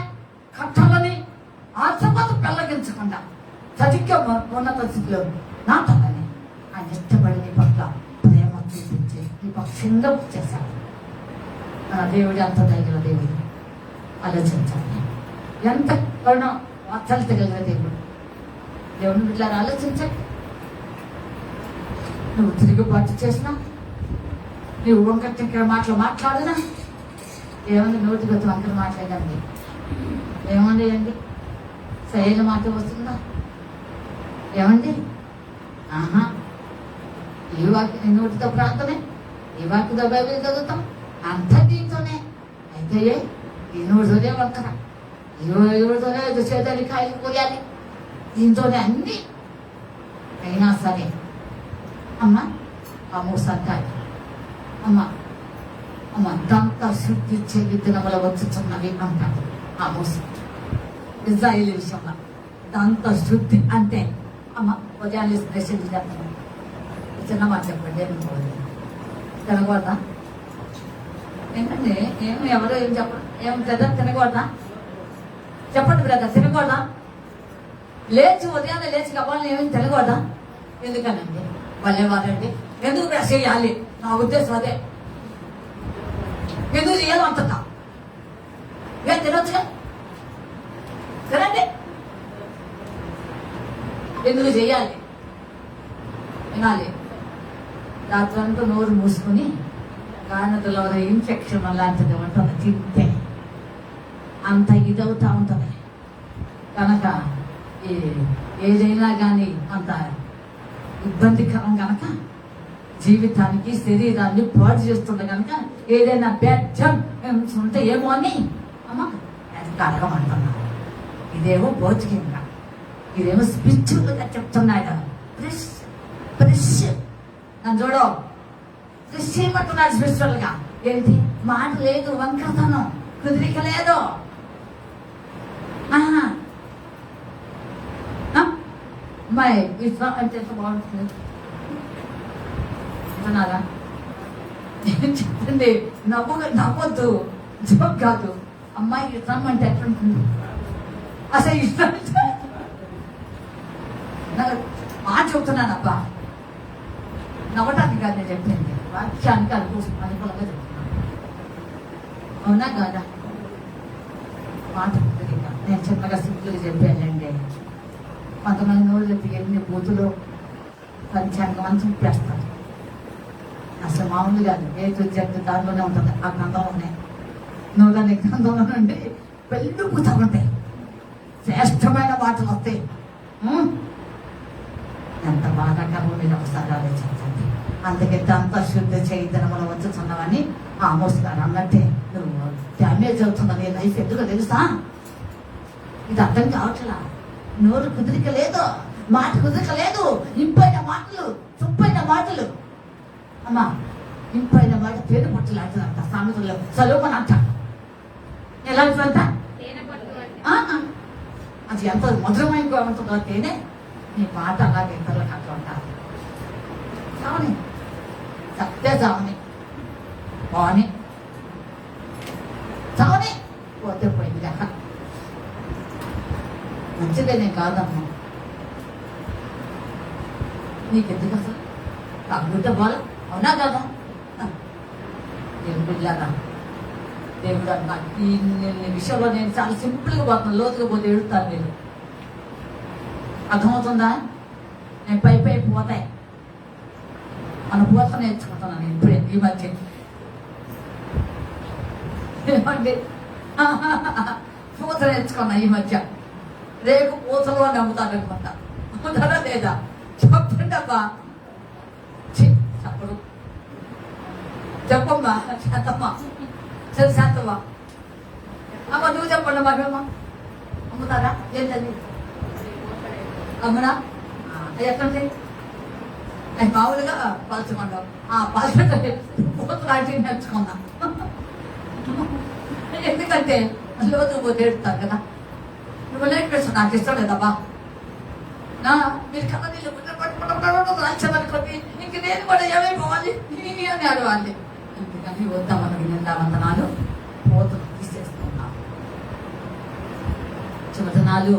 కట్టాలని, ఆ తర్వాత పెళ్ళగించకుండా సరిగ్గా ఉన్నత స్థితిలో నాటాలని ఆయన ఇష్టపడి నీ పట్ల ప్రేమ చూపించి నీ పక్షంగా చేశాడు. మన దేవుడు అంత దయగల దేవుడు. ఆలోచించాలి, ఎంత కరుణ వాత్సల్యత కలిగిన దేవుడు. దేవుని ఇట్లా ఆలోచించండి. నువ్వు తిరుగుబాటు చేసినా, నువ్వు వంకర మాటలు మాట్లాడినా, ఏమంది నోటికి వచ్చి వంకర మాట్లాడండి, ఏమండి అండి సరైన మాట వస్తుందా? ఏమండి ఆహా, ఈ వాక్య నోటితో ప్రార్థనే, ఈ వాక్యతో బైబిల్ చదువుతాం, అంతా దీంతోనే. అయితే ఈ నోటితోనే వంకర, ఈ నోటితోనే చేతని కాయలు పోయాలి, దీంతోనే అన్ని. అయినా సరే అమ్మ ఆ మూసాకాయ అమ్మ దంత శుద్ధి చెల్లి దినముల వచ్చుచున్నవి అంటాడు ఆ మూస. ఇజ్రాయేలీ విషయంలో దంత శుద్ధి అంటే అమ్మ ఉదయాన్నే స్పెషల్ చేస్తాను. చిన్న మాట చెప్పండి, ఏమి తినకూడదా? ఏంటంటే ఎవరో ఏం చెప్పండి, ఏం బ్రదర్ తినకూడదా? చెప్పండి బ్రదర్, తినకూడదా? లేచి ఉదయాన్నే లేచి కావాలని ఏమి తినకూడదా? ఎందుకనండి వాళ్ళేవారండి, ఎందుకు కూడా చేయాలి? నా ఉద్దేశం అదే. ఎందుకు చేయాలి అంతటా? ఏం తినొచ్చుగా, తినండి. ఎందుకు చేయాలి? వినాలి. రాత్రంతా నోరు మూసుకుని కానదులో ఇన్ఫెక్షన్ అలాంటిది ఉంటుంది, తింటే అంత ఇదవుతా ఉంటుంది. కనుక ఏదైనా కానీ అంత ఇబ్బందికరం కనుక, జీవితానికి శరీరాన్ని పాడు చేస్తుంది కనుక, ఏదైనా బెడ్జం ఉంటే ఏమో అని అమ్మ అది కడగమంటున్నా. ఇదేమో భౌతికంగా, ఇదేమో స్పిరిచువల్గా చెప్తున్నాడు. ఫ్రెష్ ఫ్రెష్ నన్ను చూడో, ఫ్రెష్ చేయమంటున్నాడు స్పిరిచువల్గా. ఏంటి మాట లేదు, వంకరతనం, కుదిరిక లేదు. అమ్మాయి విశ్వాసం అంటే ఎంత బాగుంటుంది అన్నారా? చెప్తుంది, నవ్వొద్దు, జోక్ కాదు. అమ్మాయికి ఇష్టం అంటే ఎట్లుంటుంది అసలు? ఇష్టం నాకు మాట చెప్తున్నాను అబ్బా, నవ్వటానికి కాదు నేను చెప్పింది, వాక్యానికి అనుకూలంగా చెప్తున్నాను. అవునా కాదా? మాట నేను చిన్నగా సింపుల్గా చెప్పానండి. కొంతమంది నోళ్ళు చెప్పి ఎన్ని బూతులు పంచాంగం అని చూపేస్తారు. అసలు మామూలు కాదు, ఏ చెప్తే దాంట్లోనే ఉంటుంది. ఆ గ్రంథంలోనే నోళ్ళని గ్రంథంలో నుండి పెళ్ళిపోతూ ఉంటాయి, శ్రేష్టమైన మాటలు వస్తాయి. ఎంత బాధాకరమో మీరు ఒకసారి ఆలోచించండి. అందుకే దంత శుద్ధి చైతన్యములు వచ్చుతున్నావని ఆ మోసుగారు అన్నట్టే నువ్వు డ్యామేజ్ అవుతున్నా నీ లైఫ్ ఎందుకో తెలుసా? ఇది అర్థం కావట్లా. నోరు కుదిరిక లేదు, మాట కుదిరిక లేదు. ఇంపైన మాటలు, చుప్పైన మాటలు. అమ్మా ఇంపైన మాట తేనె పట్టు లాంటిదంట. సామెతల్లో చదువుకొని అంట ఎలా అంట, అది ఎంత మధురమైనగా ఉంటుందో తేనె. నీ మాట అలాగే ఇతరులకు అట్లా ఉంటారు. చావని సత్తే చావని బాని చావని పోతే పోయింది లెక్క. మంచిదేనే కాదమ్మా, నీకెందుకు అసలు కాకుంటే బాల? అవునా కదా? దేవుడు ఇలాగా దేవుడు అన్నా ఈ విషయంలో నేను చాలా సింపుల్గా పోతున్నాను, లోతుగా పోతే ఎడుతాను. నేను అర్థమవుతుందా? నేను పై పోతాయి, మన పూత నేర్చుకుంటున్నాను నేను ఇప్పుడే ఈ మధ్య. ఏమండి పూత నేర్చుకున్నా ఈ మధ్య. రేపు పూతలు అని అమ్ముతారు అనుకుంటా, అమ్ముతారా లేదా చెప్పండి అబ్బా. చెప్పడు చెప్పమ్మా, శాతమ్మా సరే శాతమ్మా అమ్మ నువ్వు చెప్పండి మరమ్మా. అమ్ముతారా ఏంటండి? అమ్మనా ఎక్కడి అది మామూలుగా పలుచుకున్నావు. పలుచు పూత లాంటి నేర్చుకున్నా. ఎందుకంటే లోతు పోతే ఏడుతారు కదా. నువ్వు నేర్పిస్తావు, నాకు ఇష్టం లేదబ్బా. మీరు కథ నీళ్ళు రాల్చమనుకోండి, ఇంక నేను కూడా ఏమైపోవాలి అని అడవాలి. అందుకని వద్దామని నిందావందనాలు పోతులు తీసేస్తున్నాం. చివతనాలు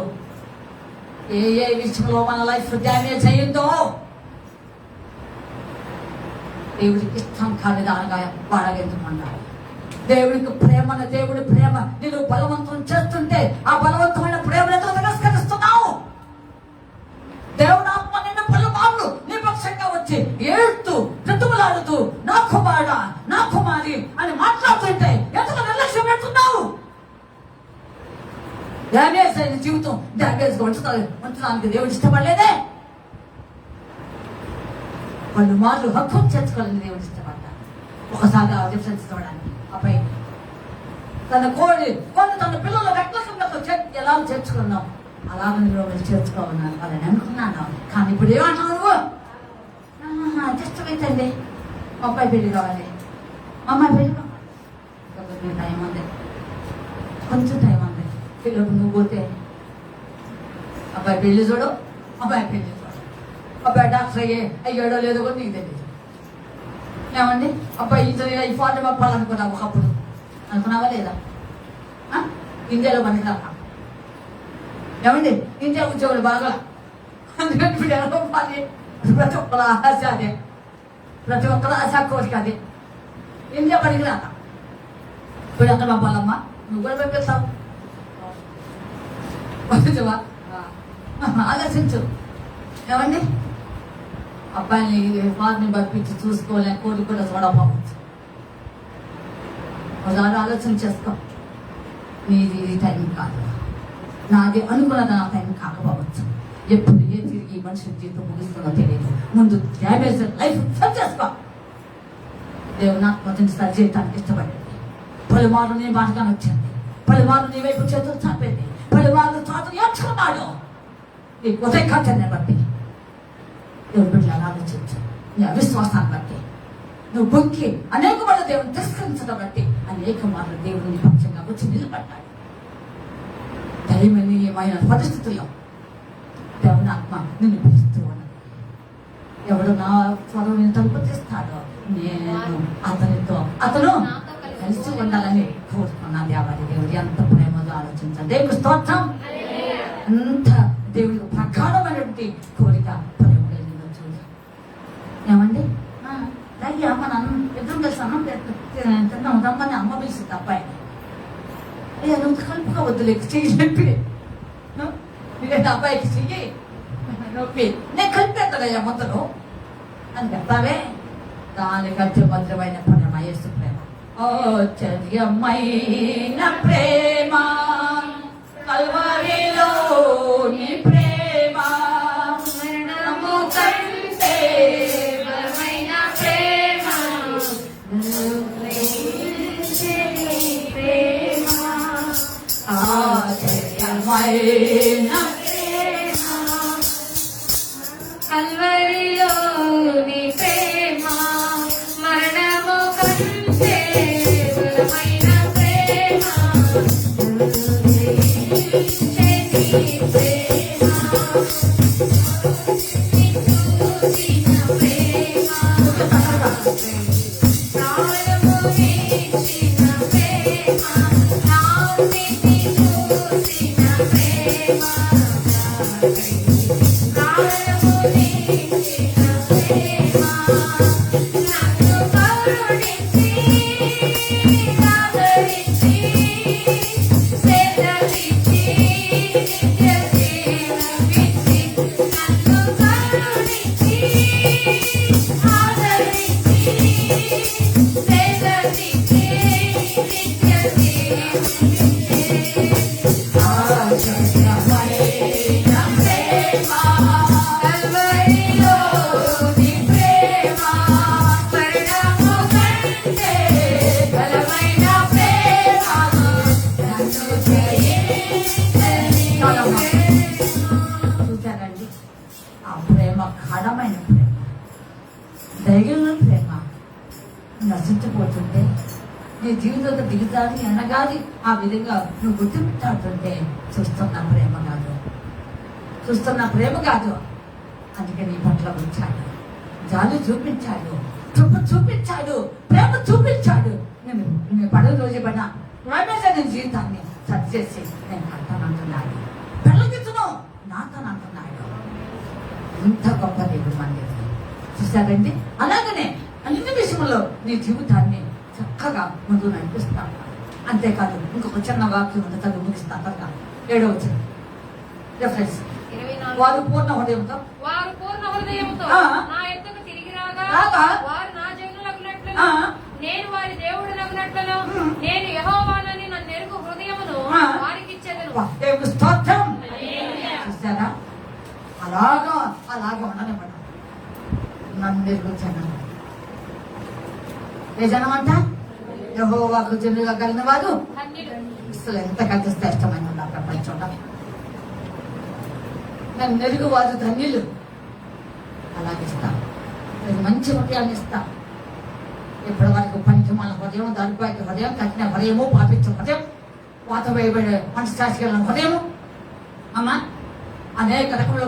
ఏ విషయంలో మన లైఫ్ డ్యామేజ్ అయ్యిందో దేవుడికి ఇష్టం కాని దానిగా వాడగెందుకున్నాడు. దేవుడికి ప్రేమను, దేవుడి ప్రేమ నేను బలవంతం చేస్తుంటే ఆ బలవంతమైన ప్రేమను ఎందుకు తిరస్కరిస్తున్నావు? దేవుడు ఆత్మ నిన్ను పలుమార్లు నీ పక్షంగా వచ్చి ఏడుతూ ప్రతిమలాడుతూ నా కుమారుడా నా కుమారి అని మాట్లాడుతుంటే ఎందుకు నిర్లక్ష్యం పెడుతున్నావు? డ్యామేజ్ అయిన జీవితం డ్యామేజ్ ఉంచడానికి దేవుడు ఇష్టపడలేదే. వాళ్ళు మార్లు హక్కును చేర్చుకోవాలని దేవుడు ఇష్టపడ్డాడు. ఒకసారి ఆ డిఫరెన్స్ ఇవ్వడానికి అబ్బాయి తన తన పిల్లల వ్యక్తిగతంతో ఎలా చేర్చుకున్నావు అలాగే మీరు చేర్చుకోవాలని వాళ్ళని అనుకున్నాను. కానీ ఇప్పుడు ఏమంటావు నువ్వు? జస్ట్ అవుతుంది మా అబ్బాయి పెళ్లి కావాలి, మా అమ్మాయి పెళ్లి కావాలి, టైం ఉంది, కొంచెం టైం ఉంది. పిల్లలకు నువ్వు పోతే అబ్బాయి పెళ్లి చూడు, అబ్బాయి పెళ్లి చూడు, అబ్బాయి డాక్టర్ అయ్యాడో లేదో కూడా నీకు తెలియదు. ఏమండి అబ్బాయి ఇంజనీర్ ఈ ఫార్టీ పంపాలనుకున్నావు ఒకప్పుడు, అనుకున్నావా లేదా? ఇండియాలో పనికిరా. ఏమండి ఇండియా ఉద్యోగులు బాగా, అందుకని ఇప్పుడు ఎలా పంపాలి? ప్రతి ఒక్కరు ఆశ అదే, ప్రతి ఒక్కరు ఆశ కోరిక అదే. ఇండియా పనికిరా. ఇప్పుడు ఎక్కడ పంపాలమ్మా? నువ్వు కూడా పంపిస్తావు. పంపించవా? ఆలోచించు. ఏమండి అబ్బాయిని ఫార్ని పంపించి చూసుకోలే కోరి కూడా చూడకపోవచ్చు. ఒకసారి ఆలోచన చేసుకో. నీది ఈ టైం కాదు, నాది అనుకున్నది నా టైం కాకపోవచ్చు. ఎప్పుడు ఏ తిరిగి మనిషి జీవితం ముగిస్తుందో తెలియదు. ముందు డ్యామేజ్ లైఫ్ సెట్ చేసుకో. దేవుడు నాకు మొదటిసారి జీవితానికి ఇష్టపడింది. పలుమార్లు నీ బాటగా వచ్చింది, పలుమార్లు నీ వైపు చేతులు చాపేది, పలుమార్లు చాతులు ఏడ్చుకున్నాడు. నీ ఉదయ ఖర్చుని బట్టి దేవుడు బిడ్డలు ఆలోచించు. నీ అవిశ్వాసాన్ని బట్టి నువ్వు బొక్కి అనేక మార్లు దేవుని తిరస్కరించడం బట్టి అనేక మార్లు దేవుడిని పక్షంగా వచ్చి నిలబడ్డాడు. దైవనీయమైన పరిస్థితుల్లో దేవుని ఆత్మ నిన్ను పిలుస్తూ ఉన్నది. ఎవడు నా స్వరం తలుపు తీస్తాడో నేను అతను కలిసి ఉండాలని కోరుకున్నా. దేవాది దేవుడు ఎంత ప్రేమగా ఆలోచించాలి. దేవుడు స్తోత్రం. అంత దేవుడికి ప్రగాఢమైనటువంటి కోరిక ప్రేమ కలిగిందో చూడు. ఏమండి అలాగే అమ్మ నన్ను ఎదురు కలిసి అన్నం తిన్నాం రమ్మని అమ్మ పిలిచింది అబ్బాయిని. నువ్వు కలుపుగా వద్దులేక చెయ్యి చెప్పి మీకంటే అబ్బాయికి చెయ్యి నొప్పి నేను కలిపేస్తాడయ్యా మొత్తను అని చెప్తావే. దానికంటే భద్రమైన ప్రేమ యేసు ప్రేమ. ఆశ్చర్యమైన ప్రేమ కల్వరిలోని ప్రేమ, మరణము కంటే బలమైన ప్రేమ, ప్రేమ ఆశ్చర్యమైన ప్రేమ కల్వరిలోని ప్రేమ, మరణము కంటే బలమైన ప్రేమ, చూసారండి ఆ ప్రేమ గాఢమైన ప్రేమ, ధైర్యమైన ప్రేమ. నశించిపోతుంటే నీ జీవితంలో దిగుతాని అనగాని ఆ విధంగా నువ్వు గుర్తుపెట్టాడుతుంటే చూస్తున్న ప్రేమ కాదు. చూస్తున్న ప్రేమ కాదు. అందుకే నీ పట్ల వచ్చాడు, జాలి చూపించాడు, కృప చూపించాడు, ప్రేమ చూపించాడు. నేను పడవ రోజు పడిన నేను జీవితాన్ని సరి చేసి నేను కట్టానంటున్నాడు, పెళ్ళగిచ్చును నాతనంటున్నాడు. ఇంత గొప్ప దేవుడు మన దేవుడు. చూసారండి? అలాగనే అన్ని విషయంలో నీ జీవితాన్ని చక్కగా ముందు నడిపిస్తాను. అంతేకాదు ఇంకొక చిన్న వాక్యం ఉంది, చదువు ముగిస్తాను కదా. 7వ వచనం రెఫరెన్స్. వారు పూర్ణ హృదయంతో నా యొద్దకు తిరిగి రాగా వారు నా జనులగునట్లును నేను వారి దేవుడనగునట్లును నేను యెహోవానని నన్ను ఎరుగు హృదయమును వారికి ఇచ్చెదను. దేవుని స్తోత్రం. చూసారా? అలాగా ఉండనివ్వడం. నన్ను ఎరుగు జనం. ఏ జనం అంట? యెహోవాకు జనులుగా కలిగిన వారు అసలు ఎంతకంటే శ్రేష్టమైన ఆ ప్రపంచంలో. నన్ను నెరుగు వారు ధన్యులు. అలాగిస్తా, నేను మంచి హృదయాన్ని ఇస్తా. ఇప్పటి వరకు పనికి మన హృదయం, దానిపైకి హృదయం, కట్టిన హృదయము, పాపించే హృదయం, వాత వేయబడే మనస్సాక్షిగా హృదయము అమ్మా, అనేక రకముల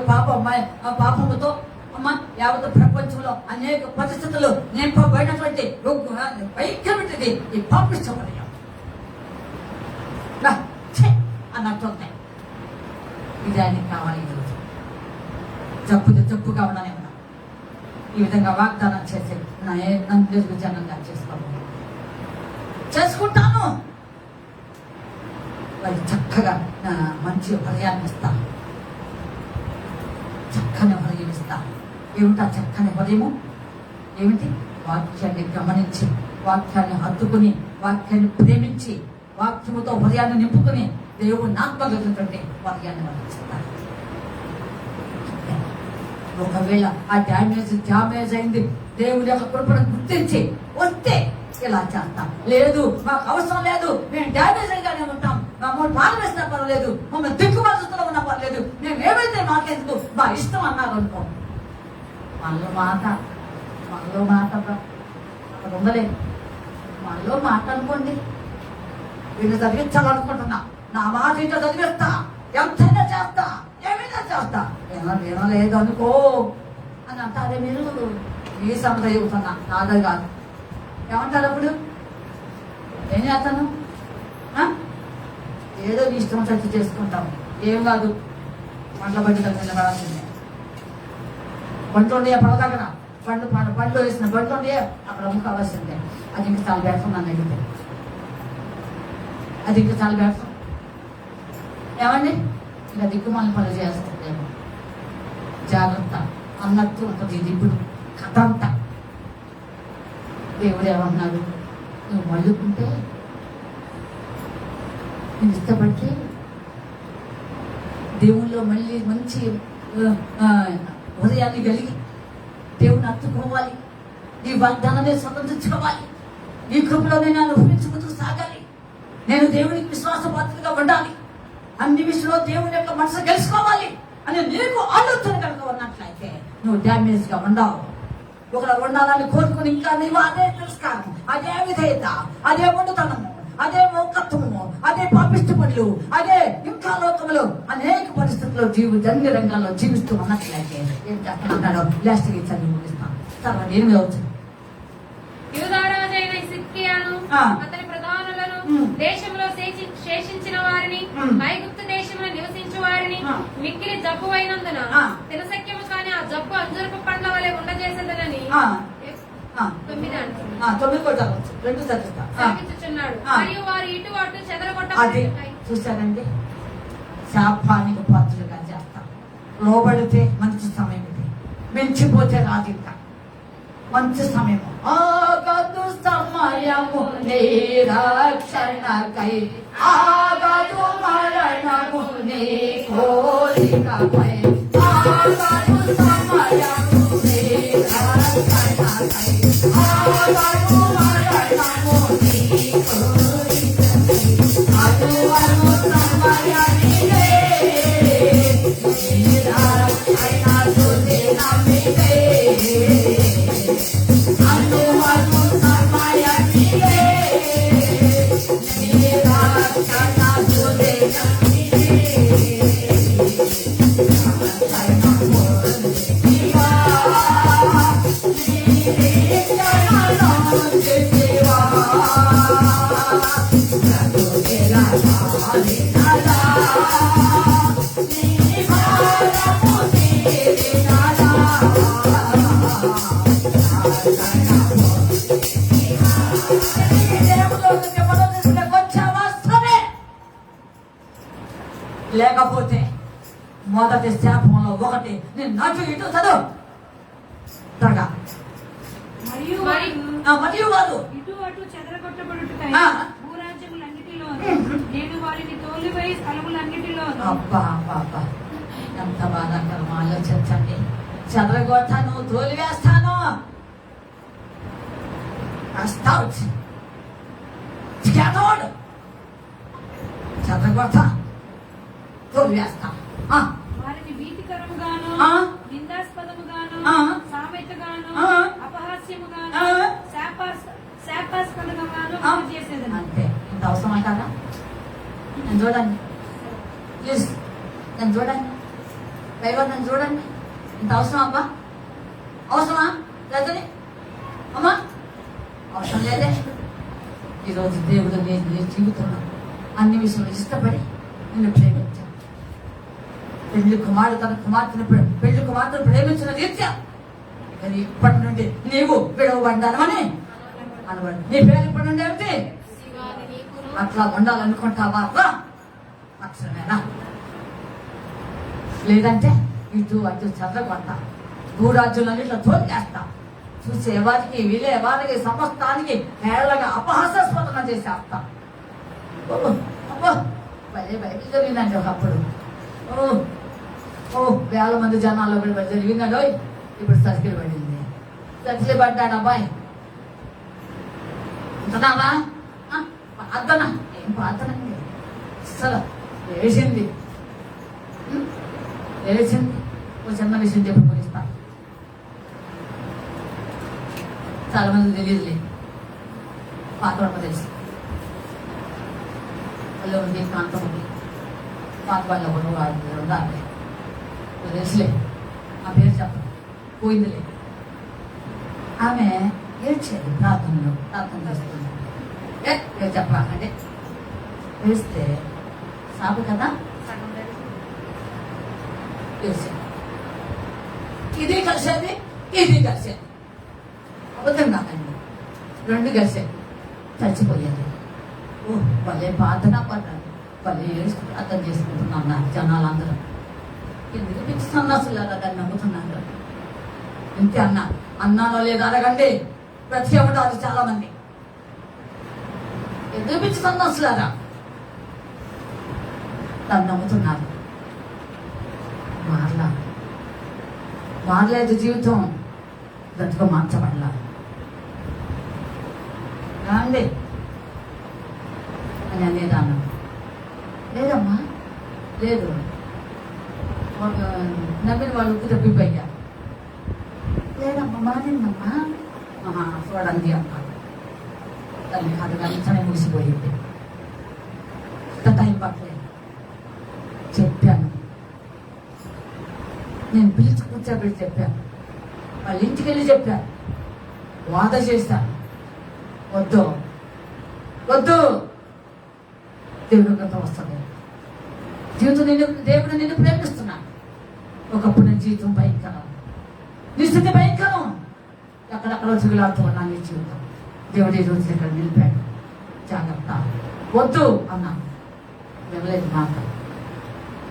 పాపముతో అమ్మ యావత్ ప్రపంచంలో అనేక పరిస్థితులు నింపబడినటువంటి వైద్యమైనది ఈ పాపిష్ట హృదయం అన్నట్టు. ఇది ఆయనకి కావాలి. ఈరోజు జప్పుగా ఉన్నానే ఉన్నా. ఈ విధంగా వాగ్దానం చేసి నన్ను నిర్విజనంగా చేసుకుంటాను. వాళ్ళు చక్కగా మంచి హృదయాన్ని ఇస్తా, చక్కని హృదయం ఇస్తా. ఏమిటా చక్కని హృదయము? ఏమిటి? వాక్యాన్ని గమనించి, వాక్యాన్ని హత్తుకుని, వాక్యాన్ని ప్రేమించి, వాక్యముతో హృదయాన్ని నింపుకుని దేవుని ఆత్మగలిగినటువంటి హృదయాన్ని వర్తిస్తారు. ఒకవేళ ఆ డ్యామేజ్ అయింది, దేవుడి యొక్క కృపను గుర్తించి వస్తే ఇలా చేస్తాం. లేదు, మాకు అవసరం లేదు, మేము డ్యామేజ్ అయిగానే ఉంటాం, మమ్మల్ని బాధ వేసినా పర్వాలేదు, మమ్మల్ని దిక్కుమాలుతున్నా ఉన్నా పర్లేదు, మేము ఏమైతే మాకెందుకు మా ఇష్టం అన్నారు అనుకో. మనలో మాట అక్కడ ఉండలేదు. మనలో మాట అనుకోండి, వీళ్ళు చదివించాలనుకుంటున్నా, నా మాట ఇంట్లో చదివిస్తా, ఎంతైనా చేస్తా, ఏమైనా చేస్తా, వినలేదు అనుకో అని అంటారే. మీరు ఈ సంగతి చెబుతున్నా, నాదే కాదు. ఏమంటారు అప్పుడు? ఏం చేస్తాను? ఏదో నీ ఇష్టం చర్చ చేసుకుంటాం, ఏం కాదు. పండ్ల బండి నిలబడాల్సిందే. బండ్లు ఉండే పడదాకన బండ్లు వేసిన బండ్లు ఉండే అక్కడ అమ్ముకోవాల్సిందే. అది ఇంకా చాలా బేసం నన్ను అడిగితే, అది ఇంకా చాలా బేసం. ఏమండి? ఇంకా దిక్కుమాల పనులు చేస్తుందేమో, జాగ్రత్త అన్నట్టు ఉంటుంది. ఇది ఇప్పుడు కథ అంతా. దేవుడు ఏమన్నాడు? నువ్వు మళ్ళుకుంటే, నేను ఇష్టపడితే దేవుల్లో మళ్ళీ మంచి హృదయాన్ని కలిగి దేవుని హత్తుకోవాలి, నీ వాగ్దానాన్ని స్వతంత్రించుకోవాలి, నీ కృపలోనే నేను అనుభవించుకుంటూ సాగాలి, నేను దేవునికి విశ్వాసపాత్రగా ఉండాలి, అన్ని విషయంలో దేవుని యొక్క మనసు గెలుచుకోవాలి అని నీకు ఆలోచన కనుక ఉన్నట్లయితే నువ్వు డ్యామేజ్ గా ఉండవు. ఒకరు ఉండాలని కోరుకుని ఇంకా నీవు అదే తెలుసుకోను, అదే విధేయత, అదే వండుతనము, అదే మౌకత్వము, అదే పాపిష్టి పనులు, అదే ఇంకా లోకములు అనేక పరిస్థితుల్లో అన్ని రంగాల్లో జీవిస్తూ ఉన్నట్లయితే ఏం చేస్తానంటాడో లాస్ట్ చదివి ముగిస్తాను. తర్వాత ఏం కావచ్చు? యూదారాజైన సిద్కియాను అతని ప్రధానులను దేశంలో శేషించిన వారిని ఐగుప్తు దేశంలో నివసించు వారిని మిక్కిలి జబ్బు అయినందున తినశక్యము కాని ఆ జబ్బు అంజూరపు పండ్ల వలె ఉండజేసేదనని 9 సాగిస్తున్నాడు. మరియు వారు ఇటు అటు చెదరగొట్ట. చూశానండి, శాపానికి పాత్రలుగా చేస్తాం. లోబడితే మంచి సమయం ఇది, మించిపోతే రాదు. ఇంకా మంచి సమయము, ఆగదు సమయము నిరక్షణకై, ఆగదు మరణము నీ కోరికపై, ఆగదు సమయము నిరక్షణకై, ఆగదు మరణము నీ కోరికపై, అదువను సమయమిదే నిరక్షణ స్తుతి నమిదే. తీరినాదా, నీ భారము తీరినాదా, దేవుళ్ళకి పరదేశంలోకి వచ్చావా? సరే. లేకపోతే మొదటి శాపంలో ఒకటి నేను అటు ఇటు చదువు త్వరగా. మరియు మరియు వారు ఇటు అటు చెదరగొట్టబడుటకై ఆ. భూరాజ్యములన్నిటిలో నేను వారిని తోలిపోయి స్థలములన్నిటిలో అబ్బా అబ్బా అబ్బా, ఎంత బాధాకరం. ఆలోచించండి. చెదరగొట్టాను, తోలివేస్తాను, చెదరగొట్ట, తోలివేస్తా. వారిని భీతికరముగాను ఆ. నిందాస్పదముగాను ఆ. సామెతగాను ఆ. అపహాస్యముగాను ఆ. శాపాస్పదముగాను ఆ. చేసేదని. అంతే. ఇంత అవసరం అంటారా? నేను చూడండి ప్లీజ్, నేను చూడండి దైవం, నన్ను చూడండి. ఇంత అవసరం అబ్బా? అవసరమా? లేదని అమ్మా అవసరం లేదే. ఈరోజు దేవుడు నీ జీవితంలో అన్ని విషయంలో ఇష్టపడి నిన్ను ప్రేమించాను. పెళ్లి కుమారుడు తన కుమార్తెను పెళ్లి కుమార్తెను ప్రేమించిన రీత్యా కానీ ఇప్పటి నుండి నీవు విడవబడ్డానని అనబడి నీ పేరు ఇప్పటి నుండి ఏమిటి? అట్లా ఉండాలనుకుంటావా? రా అక్షరమేనా? లేదంటే ఇటు అటు చదవకొంటా, భూరాజ్యాలని ఇట్లా తోలిచేస్తా, చూసేవారికి వినేవారికి సమస్తానికి హేళగా అపహాస్యాస్పదం చేసేస్తా. అబ్బో భలే బయటికి జరిగిందండి ఒకప్పుడు. వేల మంది జనాల్లో కూడా జరిగిందండి. ఇప్పుడు సర్కిల్ పడింది. సర్కిల్ పడ్డాడు అబ్బాయి. ఉంటున్నావా? ప్రార్థన ఏం ప్రార్థన అండి? అసలు వేసింది ఓ చిన్న విషయం చెప్పి పోయిస్తా. చాలా మంది తెలియదులే, పాత వాళ్ళకి తెలుసు. వాళ్ళు ఉంది, ప్రాంతం ఉంది, పాత వాళ్ళు ఎవరు ఉండాలి తెలుసులే. ఆ పేరు చెప్పండి, పోయిందిలే. ఆమె ఏడ్చేది ప్రార్థనలో, ప్రార్థన చేస్తుంది. పేరు చెప్పాలంటే వేస్తే సాగు కదా, తెలిసేది. ఇది కలిసేది, ఇది కలిసేది. అబద్ధం కాదండి, రెండు కలిసేది. చచ్చిపోయేది. వాళ్ళే ప్రార్థన పడ్డారు, వాళ్ళు అర్థం చేసుకుంటున్నారు జనాలందరూ. ఎందుకు పిచ్చి సన్నాసులాగా దాన్ని నమ్ముతున్నారు? ఇంతే అన్నాలో లేదు అడగండి, ప్రతి ఉంటారు చాలా మంది. ఎందుకు పిచ్చి సన్నాసులాగా దాన్ని నమ్ముతున్నారు? మారలేదు జీవితం, బ్రతుకు మార్చబడలా. రాండి అని అనేదాన్ని. లేదమ్మా లేదు, నమ్మిన వాళ్ళు ఉక్కు తప్పిపోయా. లేదమ్మా మానిందమ్మా. చూడండి అన్నాడు. తల్లి అది వెంటనే ముగిసిపోయింది. టైం పట్టలేదు. చెప్పాను, నేను పిలిచి కూర్చోబెట్టి చెప్పాను, వాళ్ళ ఇంటికి వెళ్ళి చెప్పాను, వాద చేశాను. వద్దు వద్దు, దేవుడు గత వస్తుంది. దేవుడు నిన్ను ప్రేమిస్తున్నాను. ఒకప్పుడు నా జీవితం భయంకరం, నీ స్థితి భయంకరం, ఎక్కడెక్కడో చిగులాడుతూ ఉన్నాను నీ జీవితం. దేవుడు ఈ రోజు ఇక్కడ నిలిపాడు. జాగ్రత్త, వద్దు అన్నాను. వినలేదు మాట,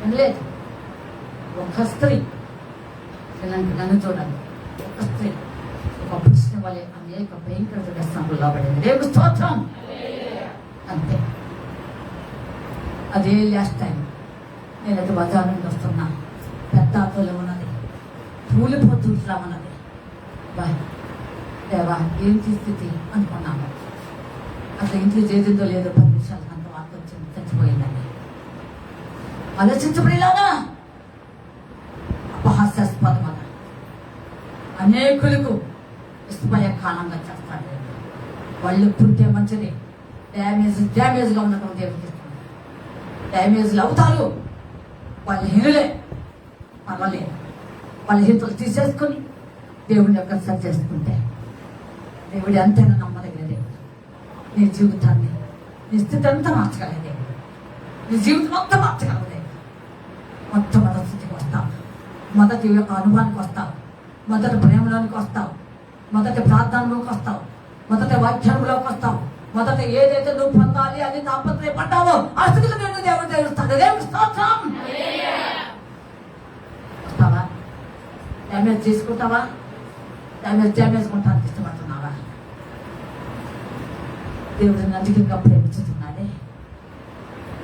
వినలేదు. ఒక స్త్రీ, నన్ను చూడండి, ఒక స్త్రీ ఒక పురుషుని వలె అనేక భయంకర వ్యసనంలో లోబడింది. దేవుడు స్తోత్రం. అంతే. అదే లాస్ట్ టైం నేనైతే బజార్ నుండి వస్తున్నా, పెద్ద ఆటోలో ఉన్నది, కూలిపోతూ ఇట్లా ఉన్నది. బాయ్ దేవా ఏంటి స్థితి అనుకున్నాను. అసలు ఇంట్లో చేసిందో లేదో 10 నిమిషాలు అంత వార్త వచ్చింది, చచ్చిపోయిందండి. ఆలోచించబడిలాగా అపహాస్యాస్పదమగా అనేకులకు ఇష్టపోయే కాలంగా చేస్తాడు. వాళ్ళు పుట్టే మంచిది, డ్యామేజ్గా ఉన్నటువంటి దేవుడికి ఇస్తాడు. డ్యామేజ్లు అవుతారు, వాళ్ళు హీనులే, పర్వాలేదు. వాళ్ళ హితులు తీసేసుకొని దేవుడిని యొక్క సరి చేసుకుంటే దేవుడు ఎంతైనా నమ్మదగిన దేవుడు. నీ జీవితాన్ని, నీ స్థితి అంతా మార్చగలిగే దేవుడు. నీ జీవితం మొత్తం మార్చగలవు. మొట్టమొదటి స్థితికి వస్తావు, మొదటి యొక్క అనుభవానికి వస్తావు, మొదటి ప్రేమలోనికి వస్తావు, మొదటి ప్రార్థనలోకి వస్తావు, మొదటి వాక్యంలోకి వస్తావు, మొదట ఏదైతే నువ్వు పొందాలి అని తాపత్రయపడ్డావో ఆ స్థితికి నేను దేవుడు తెలుస్తాడు. దేవుడు స్తోత్రం. వస్తావా? డ్యామేజ్ తీసుకుంటావా? డ్యామేజ్ కొంటానికి ఇష్టపడుతున్నావా? దేవుడిని అధికంగా ప్రేమించుతున్నాడే,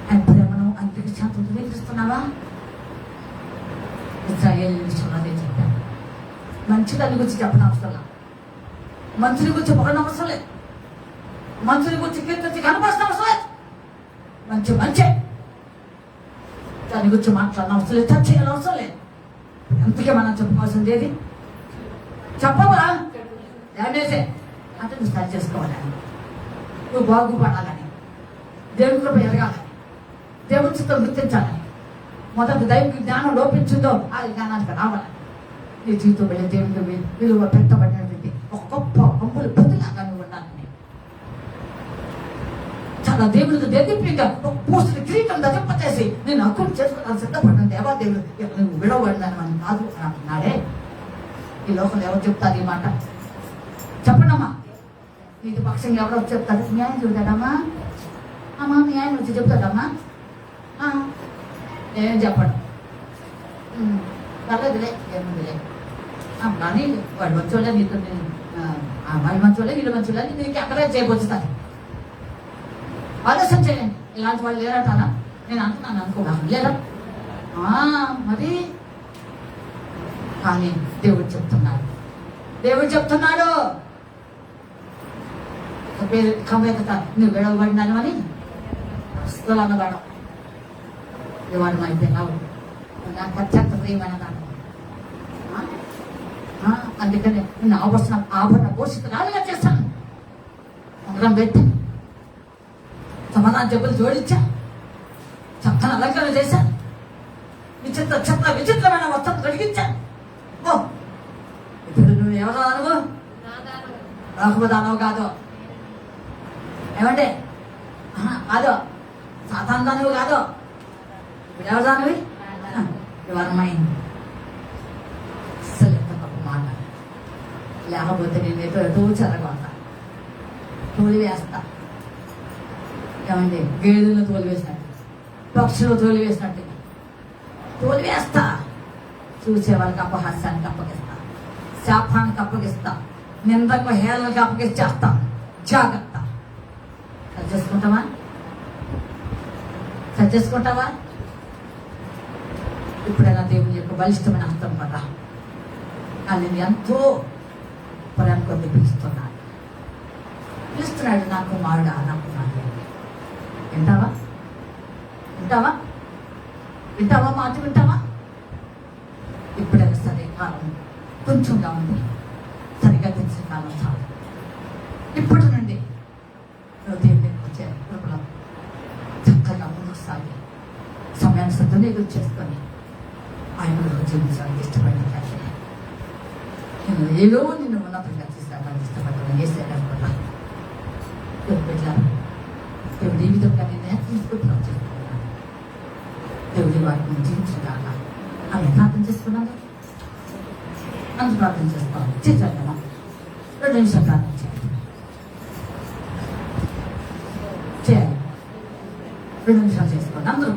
ఆయన ప్రేమను అంతకి శాంతంతో నిలుస్తున్నావా? ఇజ్రాయేల్ విషయంలో అదే చెప్పాను. మంచిదాన్ని గురించి చెప్పడం అవసరం లేదు, మంచుని గురించి పొగడం అవసరం లేదు, మంచుని గురించి కీర్తించి కనపరచడం అవసరం లేదు. మంచి దాని గురించి మాట్లాడడం అవసరం లేదు, టచ్ చేయాలని అవసరం లేదు. అందుకే మనం చెప్పుకోవాల్సింది ఏది? చెప్పవా? డ్యామేజే అంటే నువ్వు స్టార్ట్ చేసుకోవాలని, నువ్వు బాగుపడాలని, దేవుని కృప ఎదగాలని, దేవుని చిత్తం గుర్తించాలని, మొదటి దైవిక జ్ఞానం లోపించిందో ఆ జ్ఞానానికి రావాలని, నీ జీవితం వెళ్ళి దేవునికి విలువ పెట్టబడినటువంటి ఒక గొప్ప అమ్ములు ప్రతిలాగా నువ్వు ఉండాలని, చాలా దేవునికి దేదీప్యంగా ఒక పూసిన కిరీటం దజింపచేసి నేను హక్కును చేసుకోవడానికి సిద్ధపడిన దేవాదేవుడు నువ్వు విడవబడిందని మనం కాదు అని అంటున్నాడే. ఈ లోకంలో ఎవరు చెప్తారు ఈ మాట? చెప్పండమ్మా. నీటి పక్షంగా ఎవరో చెప్తారు? న్యాయం చెబుతాడమ్మా. అమ్మా న్యాయం వచ్చి చెప్తాడమ్మా. ఏం చెప్పండి, పర్లేదులే, ఏముందిలే. కానీ వాడు మంచోళ్ళే, నీతో వాళ్ళు మంచోళ్ళే, వీళ్ళు మంచోళ్ళే, నీకు అక్కడే చేయబోచుతారు. ఆలోచన చేయండి. ఇలాంటి వాళ్ళు లేరంటారా? నేను అంటున్నాను అనుకోవాలి, లేరా? మరి కానీ దేవుడు చెప్తున్నాడు పేరు కమేకత నువ్వు విడవబడినాను అని అస్సలు అన్నవాడు. వాడు అయిపోయినావు, నాకు అత్యంత ప్రియమైన దాన్ని. అందుకనే నేను ఆభరణ పోషితురాలుగా చేస్తాను. ఉంగరం పెట్టి సమాధాన జబ్బులు జోడించా, చక్కని అలంకరణ చేశాను, విచిత్రమైన వస్త్రం తొలగించాను. ఇప్పుడు నువ్వు ఎవరో దానవు? రాకుదానవు కాదు. ఏమంటే కాదు, సాతాను దానవు కాదు. ఇప్పుడు ఎవరు దానివి? Your mind. అస్సలు ఎంత గొప్ప మాట. లేకపోతే నేను ఎటో చెరగొడతా, తోలివేస్తా. ఏమండి, గేదెలను తోలివేసినట్టు, పక్షులు తోలివేసినట్టు తోలివేస్తా. చూసే వాళ్ళకి అపహాస్యానికి అప్పగిస్తా, శాపానికి అప్పగిస్తా, నిందకు హేళనకి అప్పగిచ్చేస్తా. జాగ్రత్త. సరిచేసుకుంటావా? ఇప్పుడైనా దేవుని యొక్క బలిష్టమైన హస్తం పడ్డా, కానీ ఎంతో ప్రేమ కొద్ది పిలుస్తున్నాడు. నాకు మారుడా, నాకు మారుడా. వింటావా? మాట వింటావా? ఇప్పుడైనా సరే, కాలం కొంచెంగా ఉంది, సరిగా తెలిసిన కాలం చాలు. ఇప్పటి నుండి దేవుని వచ్చే కృపలో చక్కగా ముందుకు సాగి సమయాన్ని సద్వినియోగం చేసుకొని ఆయన జీవించడానికి ఇష్టపడినట్లయితే నేను ఏదో నిన్ను ఉన్నతంగా తీసుకురావడానికి ఇష్టపడ్డాను. ఏ సేవల వల్ల దేవుడు ఈ విధంగా నేను తీసుకుంటున్నాను చేసుకున్నాను. దేవుడి వాటిని జీవించగాక అని ప్రార్థన చేసుకున్నాను. అంత ప్రార్థన చేసుకోవాలి. చేద్దామా? 2 నిమిషాలు ప్రార్థన చేయాలి. 2 నిమిషాలు చేసుకోండి అందరూ.